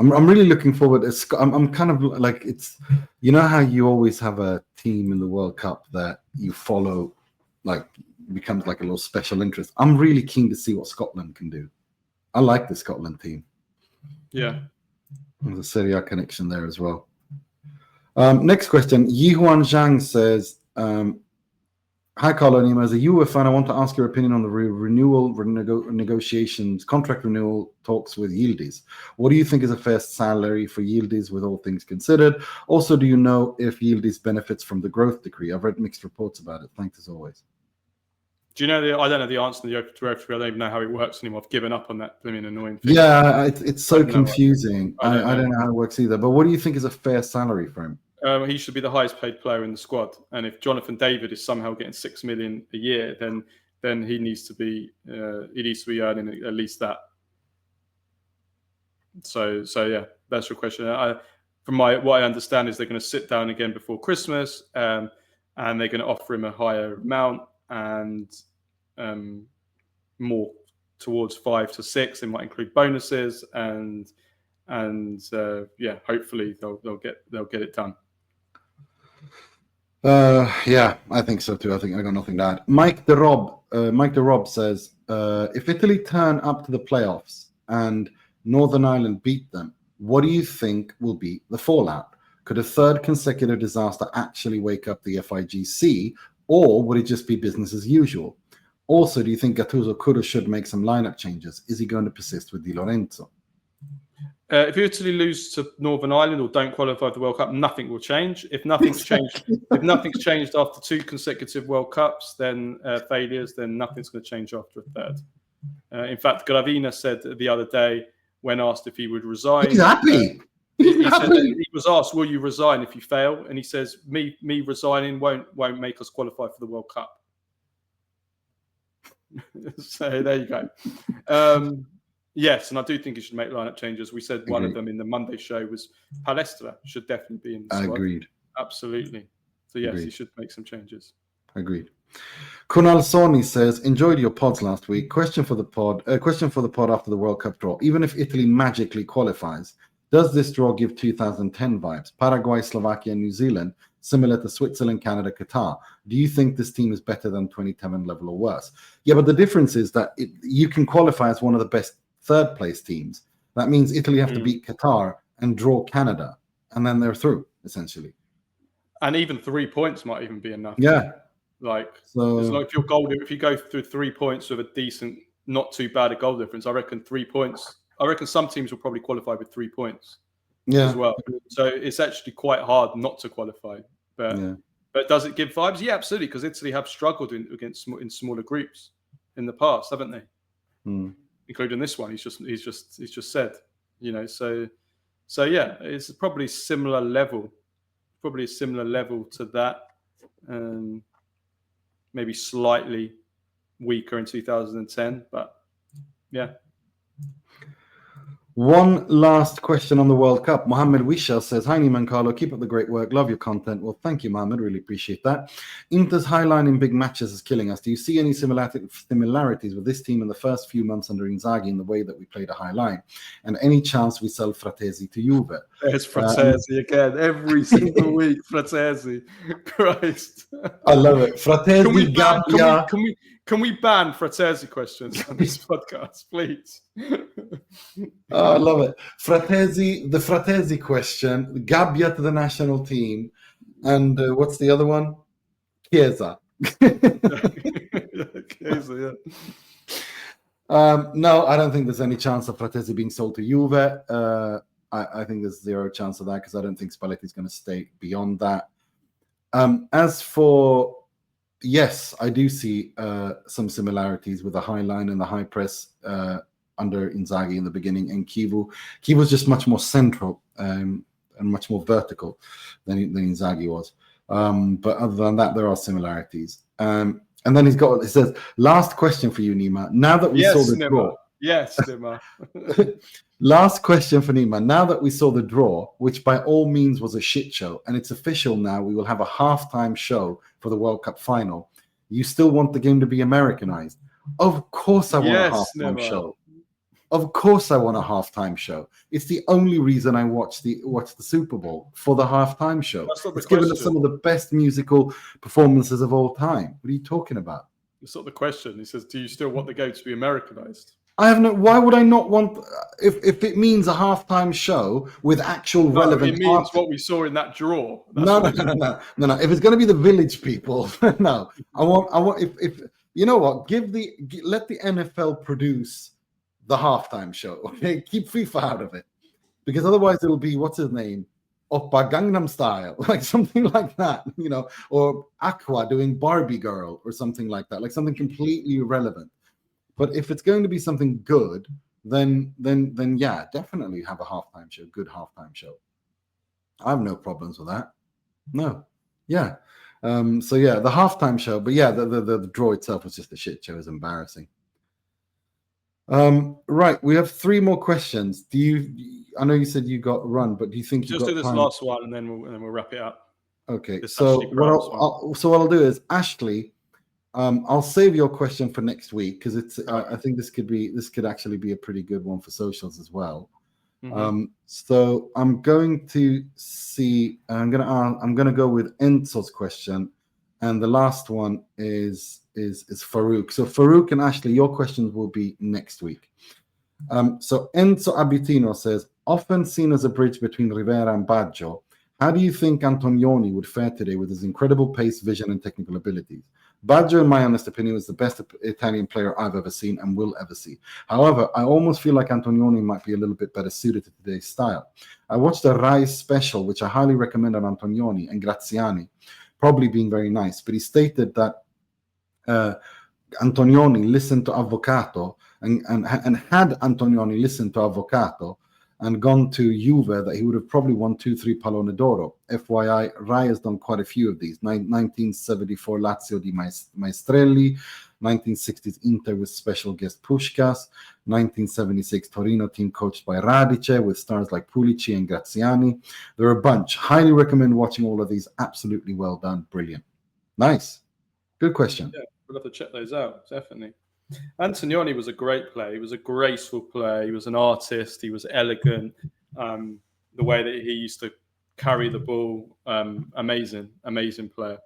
really looking forward. I'm kind of like it's. You know how you always have a team in the World Cup that you follow, like becomes like a little special interest. I'm really keen to see what Scotland can do. I like the Scotland team. Yeah. There's a Serie connection there as well. Next question. Yihuan Zhang says, hi, Carlo Nima. As a Juve fan, I want to ask your opinion on the negotiations, contract renewal talks with Yildiz. What do you think is a fair salary for Yildiz with all things considered? Also, do you know if Yildiz benefits from the growth decree? I've read mixed reports about it. Thanks as always. Do you know I don't know the answer to the growth decree. I don't even know how it works anymore. I've given up on that blooming annoying thing. Yeah, it's so confusing. I don't know how it works either. But what do you think is a fair salary for him? He should be the highest paid player in the squad. And if Jonathan David is somehow getting $6 million a year, then he needs to be earning at least that. So yeah, that's your question. From what I understand is they're going to sit down again before Christmas, and they're going to offer him a higher amount and more towards 5 to 6. They might include bonuses, and hopefully they'll get it done. Yeah, I think so too. I think I got nothing to add. Mike the Rob says, if Italy turn up to the playoffs and Northern Ireland beat them, what do you think will be the fallout? Could a third consecutive disaster actually wake up the FIGC, or would it just be business as usual? Also, do you think Gattuso could or should make some lineup changes? Is he going to persist with Di Lorenzo? If Italy lose to Northern Ireland or don't qualify for the World Cup, nothing will change. If nothing's changed after 2 consecutive World Cups, then failures, then nothing's going to change after a third. In fact, Gravina said the other day, when asked if he would resign, he's happy. He said that he was asked, "Will you resign if you fail?" And he says, "Me resigning won't make us qualify for the World Cup." So there you go. Yes, and I do think he should make lineup changes. We said one of them in the Monday show was Palestra should definitely be in the squad. Agreed. Absolutely. So yes, he should make some changes. Agreed. Kunal Soni says, enjoyed your pods last week. Question for the pod after the World Cup draw. Even if Italy magically qualifies, does this draw give 2010 vibes? Paraguay, Slovakia, New Zealand, similar to Switzerland, Canada, Qatar. Do you think this team is better than 2010 level or worse? Yeah, but the difference is that you can qualify as one of the best third place teams. That means Italy have to beat Qatar and draw Canada, and then they're through, essentially. And even 3 points might even be enough. Yeah. So if you go through 3 points with a decent, not too bad a goal difference, I reckon 3 points. I reckon some teams will probably qualify with 3 points as well. So it's actually quite hard not to qualify. But does it give vibes? Yeah, absolutely, because Italy have struggled in smaller groups in the past, haven't they? Including this one. He's just said, So yeah, it's probably a similar level to that. Maybe slightly weaker in 2010, but yeah. One last question on the World Cup. Mohammed Wisha says, hi, Niman Carlo. Keep up the great work. Love your content. Well, thank you, Mohammed. Really appreciate that. Inter's high line in big matches is killing us. Do you see any similarities with this team in the first few months under Inzaghi in the way that we played a high line? And any chance we sell Fratesi to Juve? There's Fratesi again. Every single week, Fratesi. Christ. I love it. Fratesi, Gabbia. Can we ban Fratesi questions on this podcast, please? I love it. The Fratesi question, Gabbia to the national team, and what's the other one? Chiesa. Chiesa, yeah. No, I don't think there's any chance of Fratesi being sold to Juve. I think there's zero chance of that because I don't think Spalletti's going to stay beyond that. As for yes, I do see some similarities with the high line and the high press under Inzaghi in the beginning, and Kivu. Kivu's just much more central and much more vertical than Inzaghi was. But other than that, there are similarities. And then he says, last question for you, Nima. Now that we saw the draw. Yes, Nima. Last question for Nima. Now that we saw the draw, which by all means was a shit show, and it's official now, we will have a halftime show for the World Cup final. You still want the game to be Americanized? Of course I want a halftime show. Of course I want a halftime show. It's the only reason I watch the Super Bowl, for the halftime show. It's given us some of the best musical performances of all time. What are you talking about? It's not the question. He says, do you still want the game to be Americanized? Why would I not want, if it means a halftime show with actual relevant it means what we saw in that draw. No. If it's going to be the Village People, no. I want if you know what, let the NFL produce the halftime show. Okay, keep FIFA out of it, because otherwise it'll be, what's his name, Oppa Gangnam Style, like something like that, or Aqua doing Barbie Girl or something like that, like something completely irrelevant. But if it's going to be something good, then yeah, definitely have a halftime show, good halftime show. I have no problems with that. No, yeah. So yeah, the halftime show, but yeah, the draw itself was just a shit show. It was embarrassing. Right, we have 3 more questions. I know you said you got run, but do you think just do this last one and then we'll wrap it up. Okay. So what I'll do is, Ashley, I'll save your question for next week because it's. I think this could actually be a pretty good one for socials as well. So I'm going to see. I'm gonna go with Enzo's question, and the last one is Farouk. So Farouk and Ashley, your questions will be next week. So Enzo Abitino says, often seen as a bridge between Rivera and Baggio, how do you think Antonioni would fare today with his incredible pace, vision, and technical abilities? Baggio, in my honest opinion, is the best Italian player I've ever seen and will ever see. However, I almost feel like Antonioni might be a little bit better suited to today's style. I watched the Rise special, which I highly recommend on Antonioni and Graziani, probably being very nice, but he stated that Antonioni listened to Avvocato and had Antonioni listened to Avvocato and gone to Juve, that he would have probably won 2-3 Pallone d'Oro. FYI, Rai has done quite a few of these. 1974 Lazio di Maestrelli, 1960s Inter with special guest Puskás, 1976 Torino team coached by Radice with stars like Pulici and Graziani. There are a bunch. Highly recommend watching all of these. Absolutely well done. Brilliant. Nice. Good question. Yeah, we'll have to check those out, definitely. Antonioni was a great player. He was a graceful player. He was an artist. He was elegant. The way that he used to carry the ball, amazing player.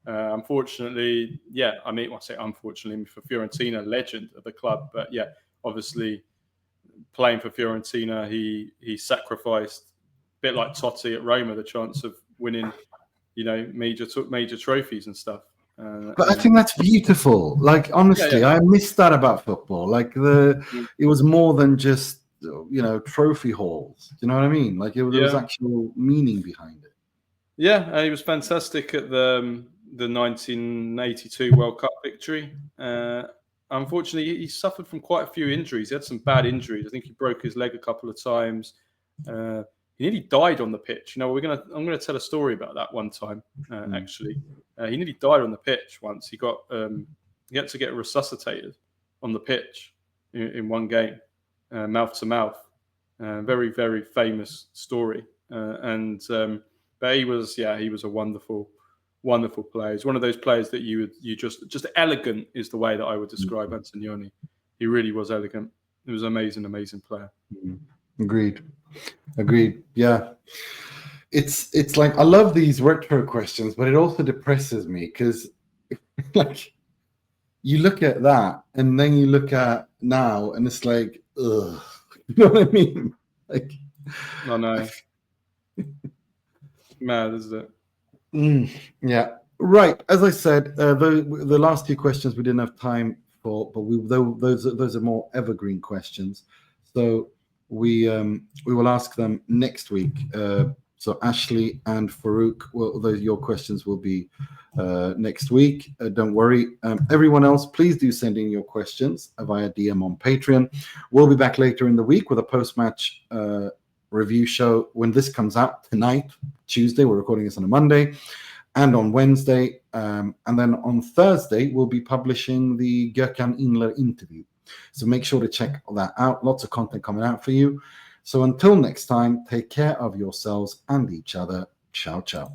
Unfortunately, I say unfortunately for Fiorentina, legend of the club. But yeah, obviously playing for Fiorentina, he sacrificed, a bit like Totti at Roma, the chance of winning, major trophies and stuff. But I think that's beautiful. Like, honestly, I miss that about football. Like it was more than just trophy hauls. You know what I mean? Like there was actual meaning behind it. Yeah, he was fantastic at the 1982 World Cup victory. Unfortunately, he suffered from quite a few injuries. He had some bad injuries. I think he broke his leg a couple of times. He nearly died on the pitch. I'm gonna tell a story about that one time. Actually, he nearly died on the pitch once. He had to get resuscitated on the pitch in one game, mouth to mouth. Very, very famous story. But he was a wonderful player. He's one of those players that you just elegant is the way that I would describe Antonioni. He really was elegant. He was an amazing player. Agreed. Yeah. It's like I love these retro questions, but it also depresses me because like you look at that and then you look at now and it's like, ugh. You know what I mean? Like I know. Mad, isn't it? Yeah. Right. As I said, the last two questions we didn't have time for, but those are more evergreen questions. So we will ask them next week. So Ashley and Farouk, your questions will be next week. Don't worry. Everyone else, please do send in your questions via DM on Patreon. We'll be back later in the week with a post-match review show when this comes out tonight, Tuesday. We're recording this on a Monday. And on Wednesday. And then on Thursday, we'll be publishing the Gökhan Inler interview. So make sure to check that out. Lots of content coming out for you. So until next time, take care of yourselves and each other. Ciao, ciao.